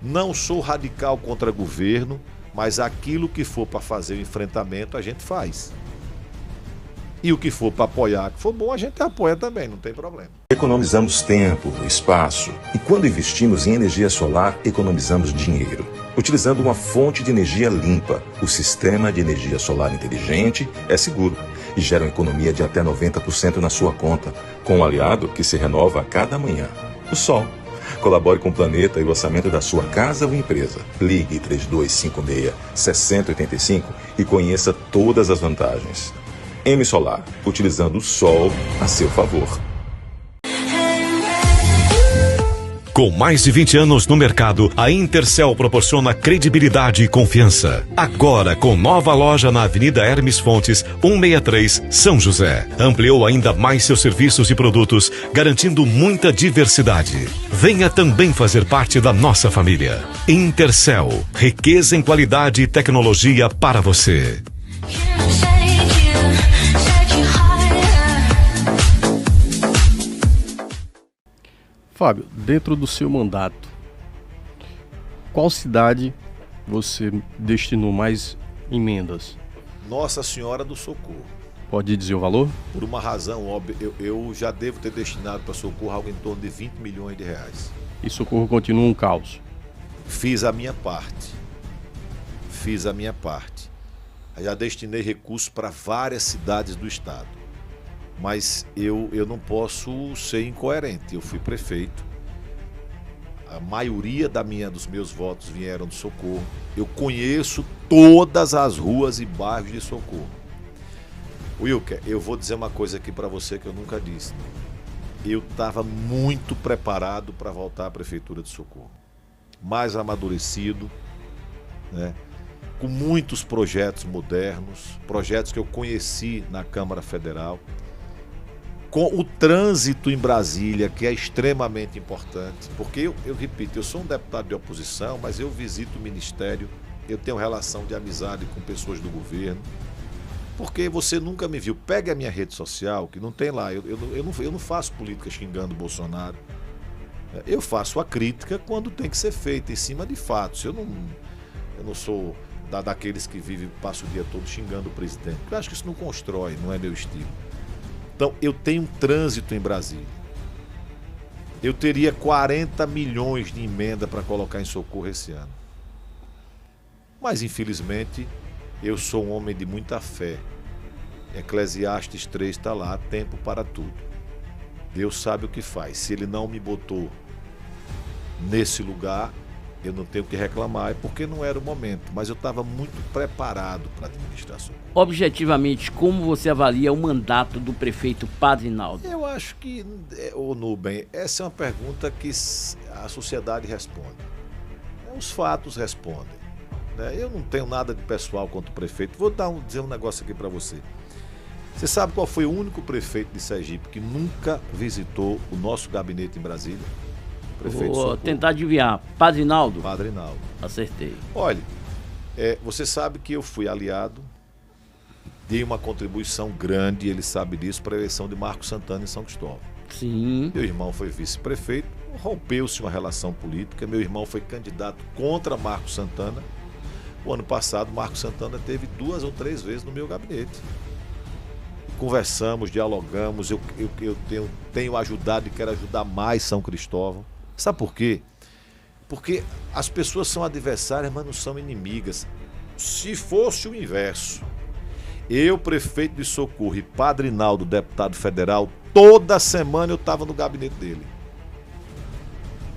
não sou radical contra governo, mas aquilo que for para fazer o enfrentamento, a gente faz. E o que for para apoiar, que for bom, a gente apoia também, não tem problema. Economizamos tempo, espaço. E quando investimos em energia solar, economizamos dinheiro. Utilizando uma fonte de energia limpa, o sistema de energia solar inteligente é seguro e gera uma economia de até 90% na sua conta, com um aliado que se renova a cada manhã: o Sol. Colabore com o planeta e o orçamento da sua casa ou empresa. Ligue 3256-6085 e conheça todas as vantagens. M Solar, utilizando o sol a seu favor. Com mais de 20 anos no mercado, a Intercel proporciona credibilidade e confiança. Agora, com nova loja na Avenida Hermes Fontes, 163, São José. Ampliou ainda mais seus serviços e produtos, garantindo muita diversidade. Venha também fazer parte da nossa família. Intercel, riqueza em qualidade e tecnologia para você. Fábio, dentro do seu mandato, qual cidade você destinou mais emendas? Nossa Senhora do Socorro. Pode dizer o valor? Por uma razão óbvia, eu já devo ter destinado para Socorro algo em torno de 20 milhões de reais. E Socorro continua um caos? Fiz a minha parte. Já destinei recursos para várias cidades do estado. Mas eu não posso ser incoerente. Eu fui prefeito a maioria dos meus votos vieram do Socorro. Eu conheço todas as ruas e bairros de Socorro. Wilker, eu vou dizer uma coisa aqui para você que eu nunca disse. Eu estava muito preparado para voltar à Prefeitura de Socorro. Mais amadurecido, né? Com muitos projetos modernos, projetos que eu conheci na Câmara Federal, com o trânsito em Brasília, que é extremamente importante, porque eu repito, eu sou um deputado de oposição, mas eu visito o Ministério, eu tenho relação de amizade com pessoas do governo, porque você nunca me viu. Pegue a minha rede social, que não tem lá, eu não faço política xingando o Bolsonaro, eu faço a crítica quando tem que ser feita, em cima de fatos. Eu não sou daqueles que passam o dia todo xingando o presidente, porque eu acho que isso não constrói, não é meu estilo. Então, eu tenho um trânsito em Brasília. Eu teria 40 milhões de emenda para colocar em Socorro esse ano. Mas, infelizmente, eu sou um homem de muita fé. Eclesiastes 3 está lá, tempo para tudo. Deus sabe o que faz. Se Ele não me botou nesse lugar, eu não tenho o que reclamar, é porque não era o momento. Mas eu estava muito preparado para administrar Socorro. Objetivamente, como você avalia o mandato do prefeito Padre Naldo? Eu acho que, Nubem, essa é uma pergunta que a sociedade responde. Os fatos respondem. Eu não tenho nada de pessoal contra o prefeito. Vou dizer um negócio aqui para você. Você sabe qual foi o único prefeito de Sergipe que nunca visitou o nosso gabinete em Brasília? Prefeito Vou Socorro. tentar adivinhar. Padre Naldo? Padre Naldo. Acertei. Olha, você sabe que eu fui aliado, dei uma contribuição grande, ele sabe disso, para a eleição de Marcos Santana em São Cristóvão. Sim. Meu irmão foi vice-prefeito, rompeu-se uma relação política, meu irmão foi candidato contra Marcos Santana. O ano passado, Marcos Santana teve 2 ou 3 vezes no meu gabinete. Conversamos, dialogamos, eu tenho ajudado e quero ajudar mais São Cristóvão. Sabe por quê? Porque as pessoas são adversárias, mas não são inimigas. Se fosse o inverso, eu, prefeito de Socorro, e Padre Naldo, deputado federal, toda semana eu estava no gabinete dele.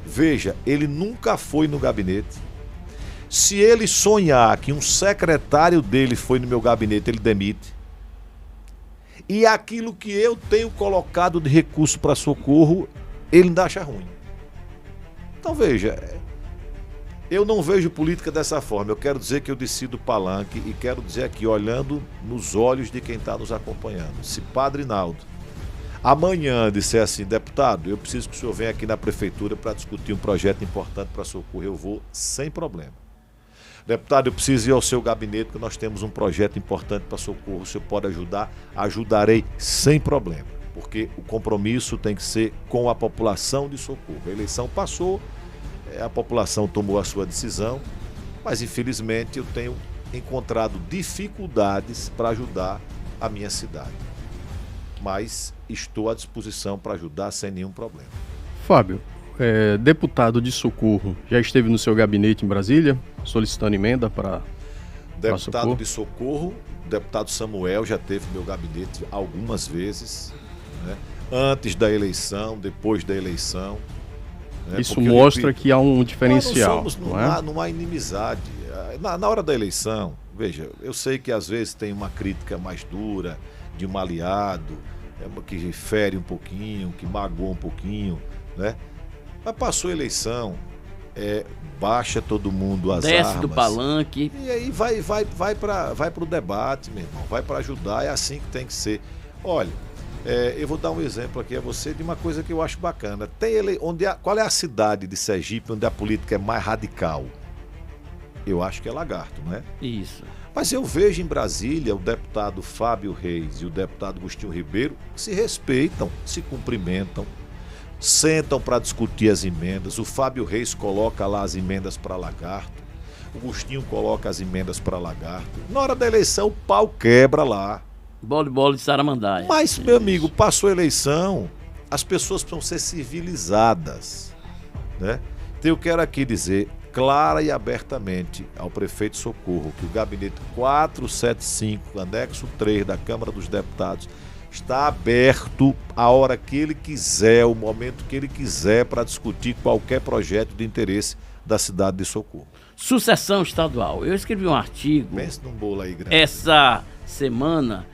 Veja, ele nunca foi no gabinete. Se ele sonhar que um secretário dele foi no meu gabinete, ele demite. E aquilo que eu tenho colocado de recurso para Socorro, ele ainda acha ruim. Então veja, eu não vejo política dessa forma. Eu quero dizer que eu desci do palanque e quero dizer aqui, olhando nos olhos de quem está nos acompanhando. Se Padre Naldo amanhã disser assim, deputado, eu preciso que o senhor venha aqui na prefeitura para discutir um projeto importante para Socorro, eu vou sem problema. Deputado, eu preciso ir ao seu gabinete, porque nós temos um projeto importante para Socorro, o senhor pode ajudar? Ajudarei sem problema, porque o compromisso tem que ser com a população de Socorro. A eleição passou, a população tomou a sua decisão, mas infelizmente eu tenho encontrado dificuldades para ajudar a minha cidade. Mas estou à disposição para ajudar sem nenhum problema. Fábio, deputado de Socorro, já esteve no seu gabinete em Brasília, solicitando emenda para Deputado Socorro? de Socorro, o deputado Samuel já teve no meu gabinete algumas vezes, né? Antes da eleição, depois da eleição. Né? Isso Porque mostra que há um diferencial, não há inimizade. Na hora da eleição, veja, eu sei que às vezes tem uma crítica mais dura de um aliado, que fere um pouquinho, que magoa um pouquinho, né? Mas passou a eleição, baixa todo mundo as armas. Desce do palanque. E aí vai para o debate, meu irmão, vai para ajudar, é assim que tem que ser. Olha, eu vou dar um exemplo aqui a você de uma coisa que eu acho bacana. Qual é a cidade de Sergipe onde a política é mais radical? Eu acho que é Lagarto, não é? Isso. Mas eu vejo em Brasília o deputado Fábio Reis e o deputado Agostinho Ribeiro se respeitam, se cumprimentam, sentam para discutir as emendas. O Fábio Reis coloca lá as emendas para Lagarto, o Agostinho coloca as emendas para Lagarto. Na hora da eleição o pau quebra lá. Bola de Saramandaia. Mas, meu amigo, passou a eleição, as pessoas precisam ser civilizadas, né? Então eu quero aqui dizer clara e abertamente ao prefeito Socorro que o gabinete 475, anexo 3 da Câmara dos Deputados, está aberto a hora que ele quiser, o momento que ele quiser, para discutir qualquer projeto de interesse da cidade de Socorro. Sucessão estadual. Eu escrevi um artigo Pense num bolo aí grande. essa semana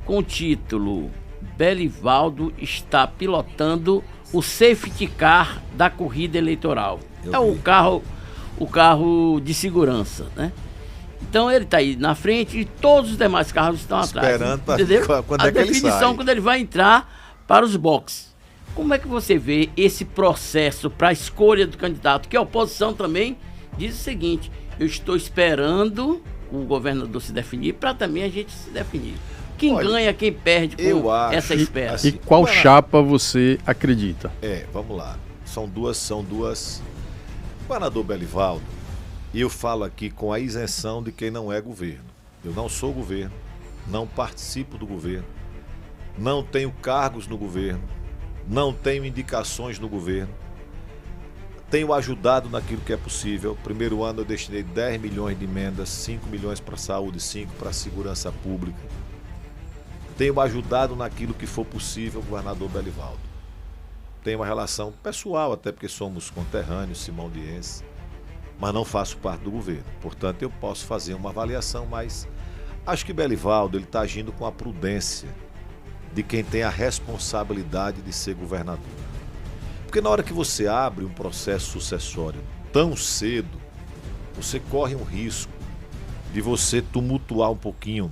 com o título Belivaldo está pilotando o safety car da corrida eleitoral. Eu É o vi. carro de segurança, né? Então ele está aí na frente e todos os demais carros estão atrás. Esperando pra- entendeu? quando A é que ele definição sai. quando ele vai entrar para os boxes. Como é que você vê esse processo para a escolha do candidato? Que a oposição também diz o seguinte: eu estou esperando o governador se definir para também a gente se definir. Quem Olha, ganha, quem perde com eu acho essa espera? assim, E qual Guaraná. chapa você acredita? Vamos lá. São duas. Governador Belivaldo, e eu falo aqui com a isenção de quem não é governo. Eu não sou governo, não participo do governo, não tenho cargos no governo, não tenho indicações no governo. Tenho ajudado naquilo que é possível. Primeiro ano eu destinei 10 milhões de emendas, 5 milhões para a saúde, 5 para a segurança pública. Tenho ajudado naquilo que for possível, governador Belivaldo. Tenho uma relação pessoal, até porque somos conterrâneos, simondienses, mas não faço parte do governo. Portanto, eu posso fazer uma avaliação, mas acho que Belivaldo está agindo com a prudência de quem tem a responsabilidade de ser governador. Porque na hora que você abre um processo sucessório tão cedo, você corre um risco de você tumultuar um pouquinho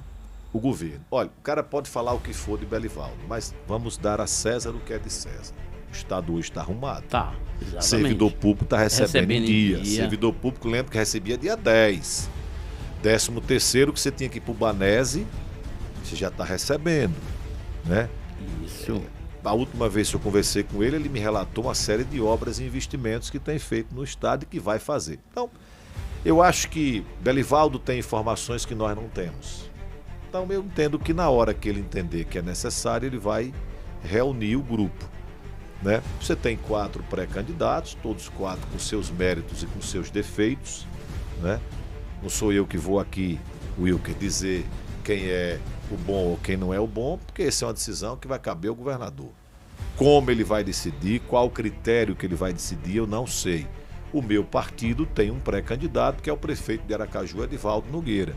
o governo. Olha, o cara pode falar o que for de Belivaldo, mas vamos dar a César o que é de César. O Estado hoje está arrumado. Tá, exatamente. Servidor público está recebendo em em dia. dia. Servidor público, lembra que recebia dia 10. 13º que você tinha que ir para o Banese, você já está recebendo, né? Isso. A última vez que eu conversei com ele, ele me relatou uma série de obras e investimentos que tem feito no Estado e que vai fazer. Então, eu acho que Belivaldo tem informações que nós não temos. Então, eu entendo que na hora que ele entender que é necessário, ele vai reunir o grupo, né? Você tem 4 pré-candidatos, todos 4 com seus méritos e com seus defeitos, né? Não sou eu que vou aqui, Wilker, dizer quem é o bom ou quem não é o bom, porque essa é uma decisão que vai caber ao governador. Como ele vai decidir, qual critério que ele vai decidir, eu não sei. O meu partido tem um pré-candidato, que é o prefeito de Aracaju, Edivaldo Nogueira,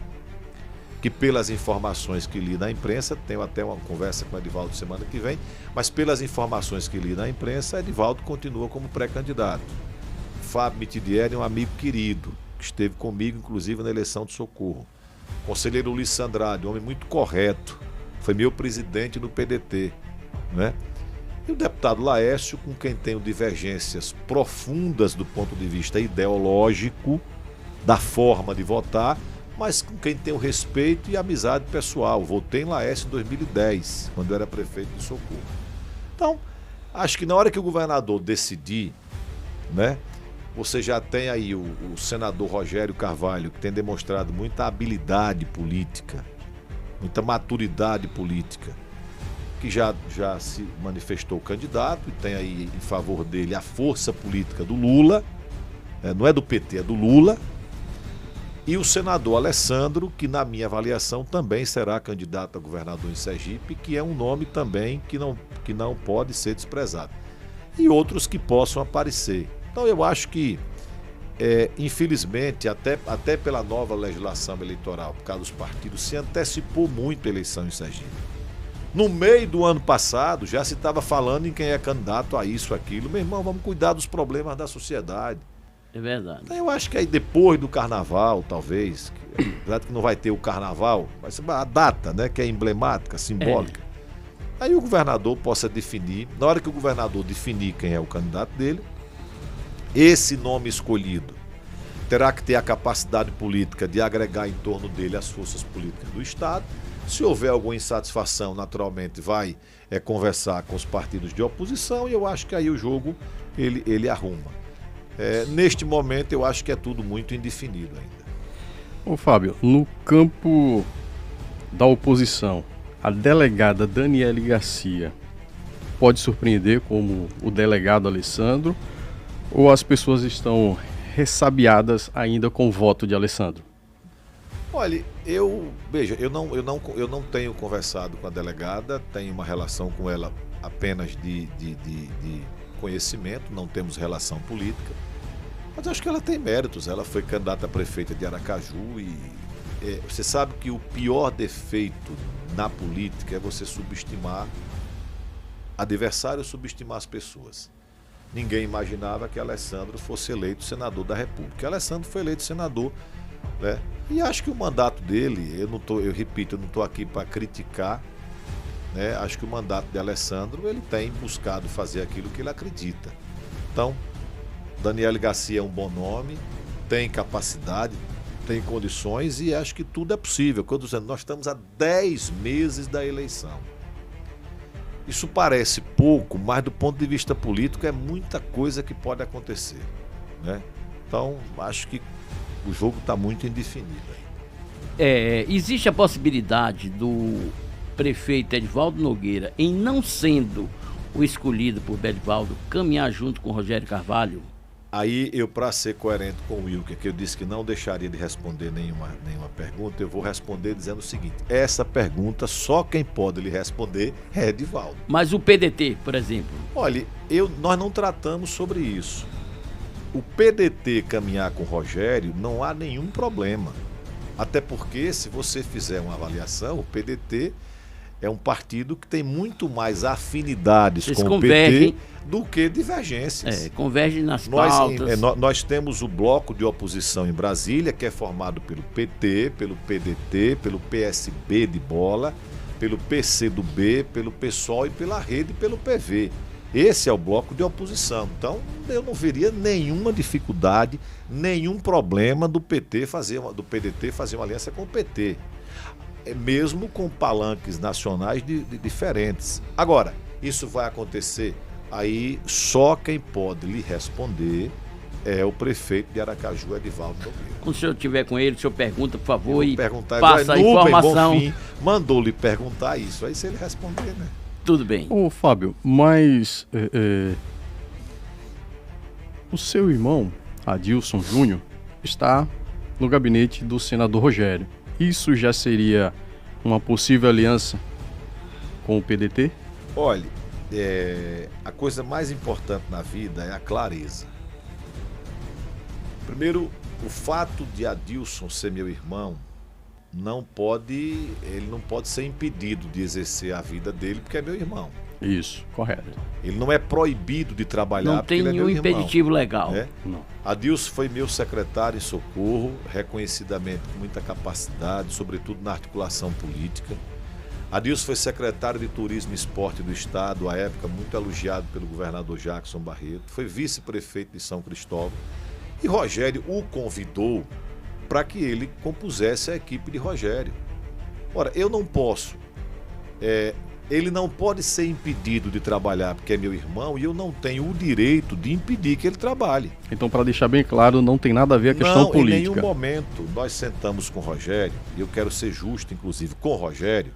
que pelas informações que li na imprensa, tenho até uma conversa com o Edivaldo semana que vem, mas pelas informações que li na imprensa, Edivaldo continua como pré-candidato. Fábio Mitidieri é um amigo querido, que esteve comigo, inclusive, na eleição de Socorro. Conselheiro Ulisses Andrade, um homem muito correto, foi meu presidente no PDT, né? E o deputado Laércio, com quem tenho divergências profundas do ponto de vista ideológico, da forma de votar, mas com quem tenho respeito e amizade pessoal. Votei em Laércio em 2010, quando eu era prefeito de Socorro. Então, acho que na hora que o governador decidir, né? Você já tem aí o senador Rogério Carvalho, que tem demonstrado muita habilidade política, muita maturidade política, que já se manifestou candidato e tem aí em favor dele a força política do Lula, não é do PT, é do Lula, e o senador Alessandro, que na minha avaliação também será candidato a governador em Sergipe, que é um nome também que não pode ser desprezado, e outros que possam aparecer. Então eu acho que, infelizmente, até pela nova legislação eleitoral, por causa dos partidos, se antecipou muito a eleição em Sergipe. No meio do ano passado, já se estava falando em quem é candidato a isso, aquilo. Meu irmão, vamos cuidar dos problemas da sociedade. É verdade. Então eu acho que aí depois do carnaval, talvez, apesar de que não vai ter o carnaval, vai ser a data, né, que é emblemática, simbólica. Aí o governador possa definir, na hora que o governador definir quem é o candidato dele, esse nome escolhido terá que ter a capacidade política de agregar em torno dele as forças políticas do Estado. Se houver alguma insatisfação, naturalmente vai conversar com os partidos de oposição, e eu acho que aí o jogo ele arruma. Neste momento eu acho que é tudo muito indefinido ainda. Ô Fábio, no campo da oposição, a delegada Daniele Garcia pode surpreender como o delegado Alessandro, ou as pessoas estão ressabiadas ainda com o voto de Alessandro? Olha, veja, eu não tenho conversado com a delegada, tenho uma relação com ela apenas de conhecimento, não temos relação política, mas acho que ela tem méritos. Ela foi candidata a prefeita de Aracaju e você sabe que o pior defeito na política é você subestimar adversário, subestimar as pessoas. Ninguém imaginava que Alessandro fosse eleito senador da República. Alessandro foi eleito senador, né? E acho que o mandato dele, eu repito, eu não estou aqui para criticar, né? Acho que o mandato de Alessandro, ele tem buscado fazer aquilo que ele acredita. Então, Daniele Garcia é um bom nome, tem capacidade, tem condições e acho que tudo é possível. Quando dizendo, nós estamos há 10 meses da eleição. Isso parece pouco, mas do ponto de vista político é muita coisa que pode acontecer, né? Então, acho que o jogo está muito indefinido. Existe a possibilidade do prefeito Edivaldo Nogueira, em não sendo o escolhido por Bedivaldo, caminhar junto com Rogério Carvalho? Aí eu, para ser coerente com o Wilker, que eu disse que não deixaria de responder nenhuma pergunta, eu vou responder dizendo o seguinte: essa pergunta só quem pode lhe responder é Edivaldo. Mas o PDT, por exemplo? Olha, nós não tratamos sobre isso. O PDT caminhar com o Rogério não há nenhum problema. Até porque, se você fizer uma avaliação, o PDT é um partido que tem muito mais afinidades com o PT do que divergências. Convergem nas pautas. Nós temos o bloco de oposição em Brasília, que é formado pelo PT, pelo PDT, pelo PSB de bola, pelo PCdoB, pelo PSOL e pela Rede, pelo PV. Esse é o bloco de oposição. Então, eu não veria nenhuma dificuldade, nenhum problema do PDT fazer uma aliança com o PT. Mesmo com palanques nacionais diferentes. Agora, isso vai acontecer? Aí só quem pode lhe responder é o prefeito de Aracaju, Edivaldo Nogueira. Quando o senhor estiver com ele, o senhor pergunta, por favor, e passa a informação. Bonfim mandou lhe perguntar isso. Aí se ele responder, né? Tudo bem. Ô Fábio, mas o seu irmão, Adilson Júnior, está no gabinete do senador Rogério. Isso já seria uma possível aliança com o PDT? Olha, a coisa mais importante na vida é a clareza. Primeiro, o fato de Adilson ser meu irmão, ele não pode ser impedido de exercer a vida dele porque é meu irmão. Isso, correto. Ele não é proibido de trabalhar porque ele é meu irmão. Não tem nenhum impeditivo legal. Não. Adilson foi meu secretário em Socorro, reconhecidamente com muita capacidade, sobretudo na articulação política. Adilson foi secretário de Turismo e Esporte do Estado, à época muito elogiado pelo governador Jackson Barreto. Foi vice-prefeito de São Cristóvão. E Rogério o convidou para que ele compusesse a equipe de Rogério. Ora, eu não posso... ele não pode ser impedido de trabalhar porque é meu irmão e eu não tenho o direito de impedir que ele trabalhe. Então, para deixar bem claro, não tem nada a ver a questão política. Em nenhum momento nós sentamos com o Rogério, e eu quero ser justo, inclusive, com o Rogério.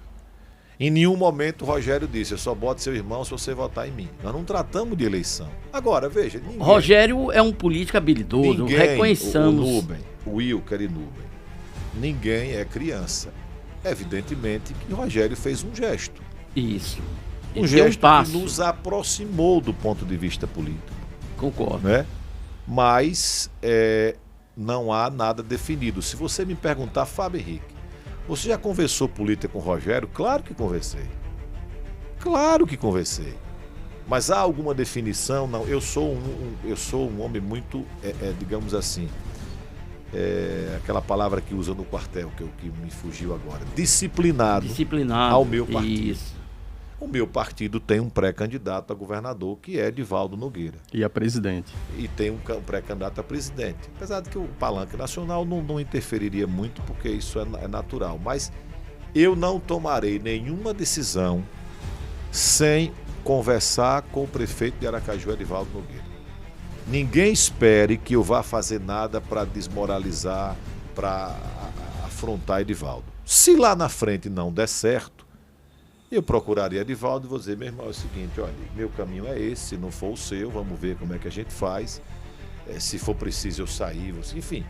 Em nenhum momento o Rogério disse: eu só boto seu irmão se você votar em mim. Nós não tratamos de eleição. Agora, veja... Rogério é um político habilidoso, reconheçamos. O Wilker e Nubem, ninguém é criança. Evidentemente que o Rogério fez um gesto. Isso. Um gesto que nos aproximou do ponto de vista político. Concordo. Né? Mas não há nada definido. Se você me perguntar, Fábio Henrique, você já conversou política com o Rogério? Claro que conversei. Claro que conversei. Mas há alguma definição? Não. Eu sou um homem muito, digamos assim, aquela palavra que usa no quartel, que me fugiu agora. Disciplinado ao meu partido. Isso. O meu partido tem um pré-candidato a governador, que é Edivaldo Nogueira. E a presidente. E tem um pré-candidato a presidente. Apesar de que o palanque nacional não interferiria muito, porque isso é natural. Mas eu não tomarei nenhuma decisão sem conversar com o prefeito de Aracaju, Edivaldo Nogueira. Ninguém espere que eu vá fazer nada para desmoralizar, para afrontar Edivaldo. Se lá na frente não der certo, eu procuraria Edivaldo e vou dizer: meu irmão, é o seguinte, olha, meu caminho é esse, se não for o seu, vamos ver como é que a gente faz. Se for preciso eu sair, enfim,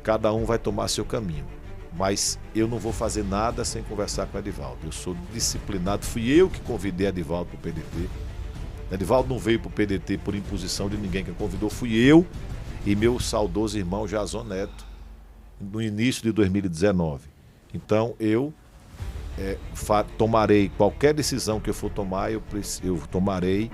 cada um vai tomar seu caminho. Mas eu não vou fazer nada sem conversar com o Edivaldo. Eu sou disciplinado, fui eu que convidei Edivaldo para o PDT. Edivaldo não veio para o PDT por imposição de ninguém, que convidou fui eu e meu saudoso irmão Jason Neto, no início de 2019. Então eu tomarei qualquer decisão que eu for tomar, eu tomarei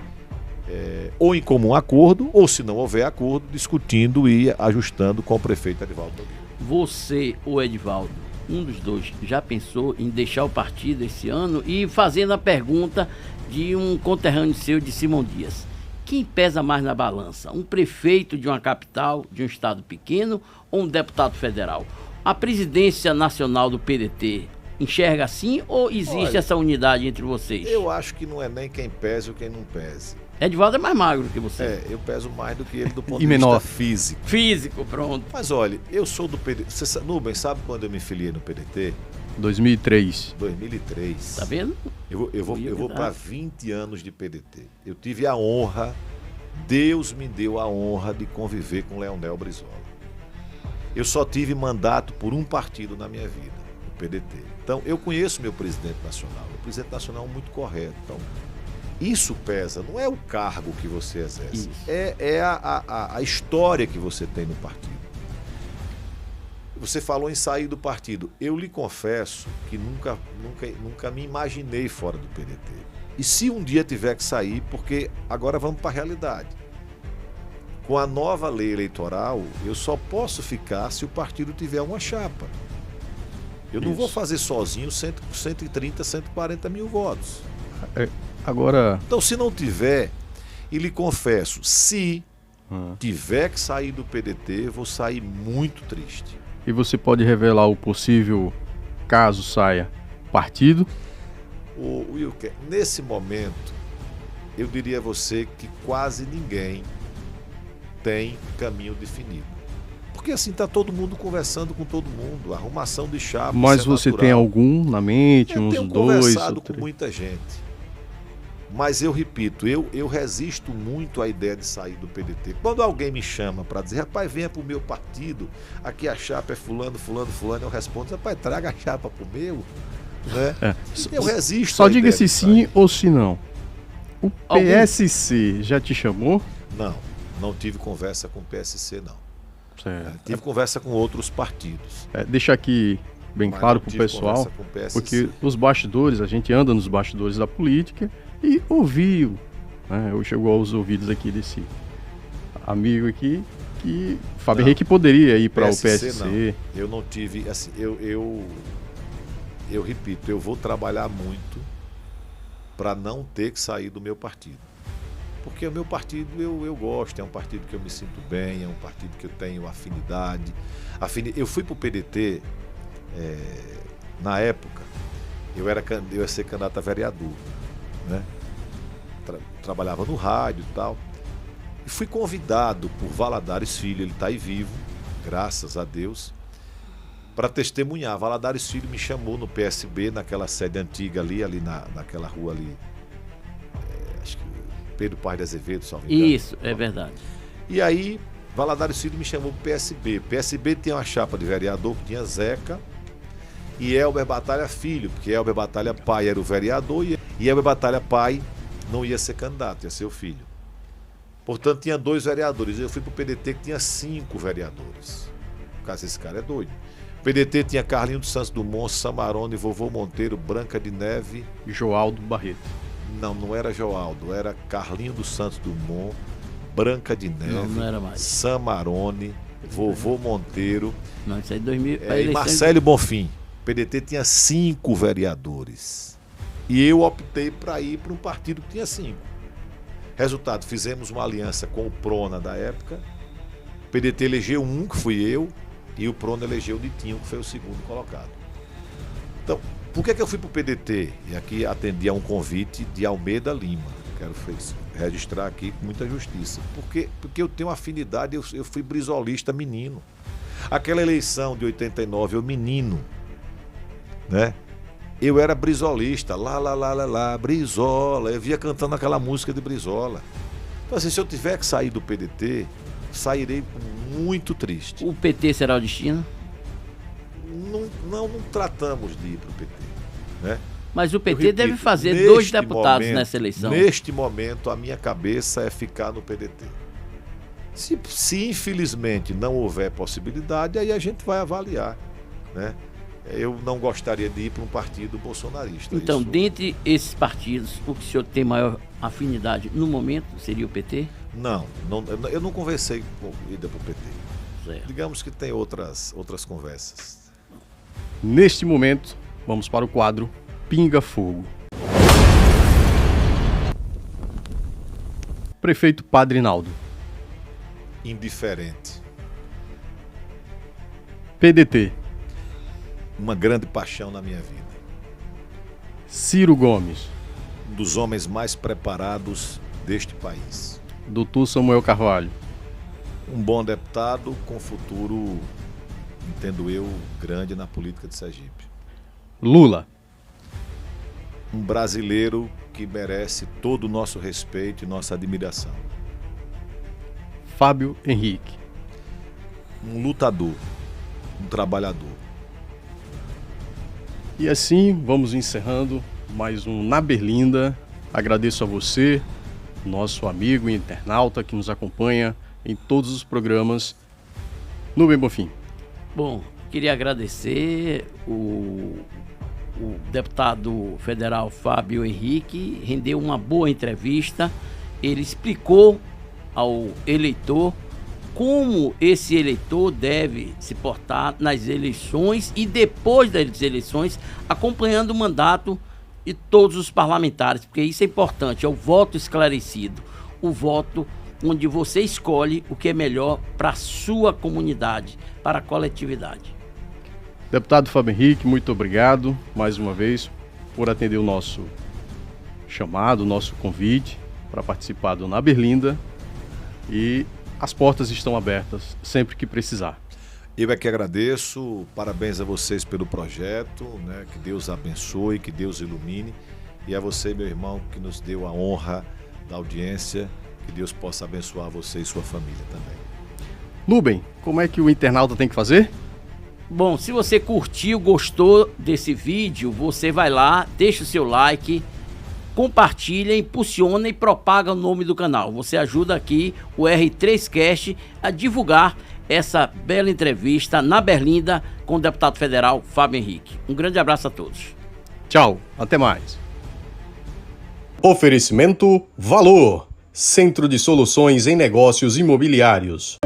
ou em comum acordo, ou se não houver acordo, discutindo e ajustando com o prefeito Edivaldo Nogueira. Você ou Edivaldo, um dos dois, já pensou em deixar o partido esse ano? E fazendo a pergunta de um conterrâneo seu de Simão Dias: quem pesa mais na balança? Um prefeito de uma capital, de um estado pequeno, ou um deputado federal? A presidência nacional do PDT enxerga assim, ou existe essa unidade entre vocês? Eu acho que não é nem quem pese ou quem não pese. Edivaldo é mais magro que você. Eu peso mais do que ele do ponto E de menor. vista físico. Físico, pronto. Mas olha, eu sou do PDT. Nubem, sabe quando eu me filiei no PDT? 2003. 2003. Tá vendo? Eu vou para 20 anos de PDT. Eu tive a honra, Deus me deu a honra de conviver com Leonel Brizola. Eu só tive mandato por um partido na minha vida, o PDT. Então, eu conheço meu presidente nacional. O presidente nacional é muito correto. Então, isso pesa, não é o cargo que você exerce, é a história que você tem no partido. Você falou em sair do partido. Eu lhe confesso que nunca me imaginei fora do PDT. E se um dia tiver que sair, porque agora vamos para a realidade. Com a nova lei eleitoral, eu só posso ficar se o partido tiver uma chapa. Eu não vou fazer sozinho 130, 140 mil votos. Agora... Então, se não tiver, e lhe confesso, se tiver que sair do PDT, eu vou sair muito triste. E você pode revelar o possível caso saia partido? Wilker, nesse momento, eu diria a você que quase ninguém tem caminho definido. Porque assim, está todo mundo conversando com todo mundo, arrumação de chapa. Mas você tem algum na mente, eu uns tenho dois? Conversado com muita gente. Mas eu repito, eu resisto muito à ideia de sair do PDT. Quando alguém me chama para dizer, rapaz, venha para o meu partido, aqui a chapa é fulano, fulano, fulano, eu respondo, rapaz, traga a chapa para o meu. Né? Eu resisto. Só diga se sim ou se não. O PSC já te chamou? Não tive conversa com o PSC, não. Certo. Tive conversa com outros partidos. Deixa aqui bem claro para o pessoal, porque os bastidores, a gente anda nos bastidores da política e ouviu, né? Chegou aos ouvidos aqui desse amigo aqui, que Fábio Henrique poderia ir para o PSC. Não. Eu não tive, assim, eu repito, eu vou trabalhar muito para não ter que sair do meu partido. Porque o meu partido eu gosto, é um partido que eu me sinto bem, é um partido que eu tenho afinidade. Eu fui para o PDT, na época, eu ia ser candidato a vereador, né? Trabalhava no rádio e tal. E fui convidado por Valadares Filho, ele está aí vivo, graças a Deus, para testemunhar. Valadares Filho me chamou no PSB, naquela sede antiga ali naquela rua ali, acho que Pedro Paz de Azevedo, salvo engano. Isso, é verdade. E aí, Valadares Filho me chamou para o PSB. PSB tinha uma chapa de vereador que tinha Zeca e Elber Batalha Filho, porque Elber Batalha pai era o vereador e Elber Batalha pai não ia ser candidato, ia ser o filho. Portanto, tinha 2 vereadores. Eu fui para o PDT que tinha 5 vereadores. Por causa esse cara é doido. O PDT tinha Carlinho dos Santos Dumont, Samarone, Vovô Monteiro, Branca de Neve e Joaldo Barreto. Não era Joaldo, era Carlinho dos Santos Dumont, Branca de Neve, não era mais. Samarone, Vovô Monteiro. Não, isso aí é 2000. E Marcelo Bonfim. O PDT tinha 5 vereadores. E eu optei para ir para um partido que tinha 5. Resultado, fizemos uma aliança com o Prona da época. O PDT elegeu um, que fui eu, e o Prona elegeu o Ditinho, que foi o segundo colocado. Então, por que eu fui para o PDT? E aqui atendi a um convite de Almeida Lima. Quero registrar aqui com muita justiça. Porque eu tenho afinidade, eu fui brisolista menino. Aquela eleição de 89, eu menino, né? Eu era brisolista, lá, Brizola. Eu via cantando aquela música de Brizola. Então, assim, se eu tiver que sair do PDT, sairei muito triste. O PT será o destino? não tratamos de ir para o PT, né? Mas o Eu PT repito, deve fazer neste 2 deputados momento, nessa eleição. Neste momento, a minha cabeça é ficar no PDT. Se infelizmente não houver possibilidade, aí a gente vai avaliar, né? Eu não gostaria de ir para um partido bolsonarista. Então, Isso... dentre esses partidos, o que o senhor tem maior afinidade no momento seria o PT? Não, eu não conversei com ida para o PT. Certo. Digamos que tem outras conversas. Neste momento, vamos para o quadro Pinga Fogo. Prefeito Padre Naldo. Indiferente. PDT. Uma grande paixão na minha vida. Ciro Gomes. Um dos homens mais preparados deste país. Dr. Samuel Carvalho. Um bom deputado com futuro, entendo eu, grande na política de Sergipe. Lula. Um brasileiro que merece todo o nosso respeito e nossa admiração. Fábio Henrique. Um lutador, um trabalhador. E assim vamos encerrando mais um Na Berlinda. Agradeço a você, nosso amigo e internauta que nos acompanha em todos os programas no Bem Bonfim. Bom, queria agradecer o deputado federal Fábio Henrique, rendeu uma boa entrevista. Ele explicou ao eleitor como esse eleitor deve se portar nas eleições e depois das eleições, acompanhando o mandato de todos os parlamentares, porque isso é importante, é o voto esclarecido, o voto onde você escolhe o que é melhor para a sua comunidade, para a coletividade. Deputado Fábio Henrique, muito obrigado mais uma vez por atender o nosso chamado, o nosso convite para participar do Na Berlinda, e as portas estão abertas sempre que precisar. Eu é que agradeço, parabéns a vocês pelo projeto, né? Que Deus abençoe, que Deus ilumine, e a você, meu irmão, que nos deu a honra da audiência, que Deus possa abençoar você e sua família também. Nubem, como é que o internauta tem que fazer? Bom, se você curtiu, gostou desse vídeo, você vai lá, deixa o seu like, compartilha, impulsiona e propaga o nome do canal. Você ajuda aqui o R3Cast a divulgar essa bela entrevista na Berlinda com o deputado federal Fábio Henrique. Um grande abraço a todos. Tchau, até mais. Oferecimento Valor, Centro de Soluções em Negócios Imobiliários.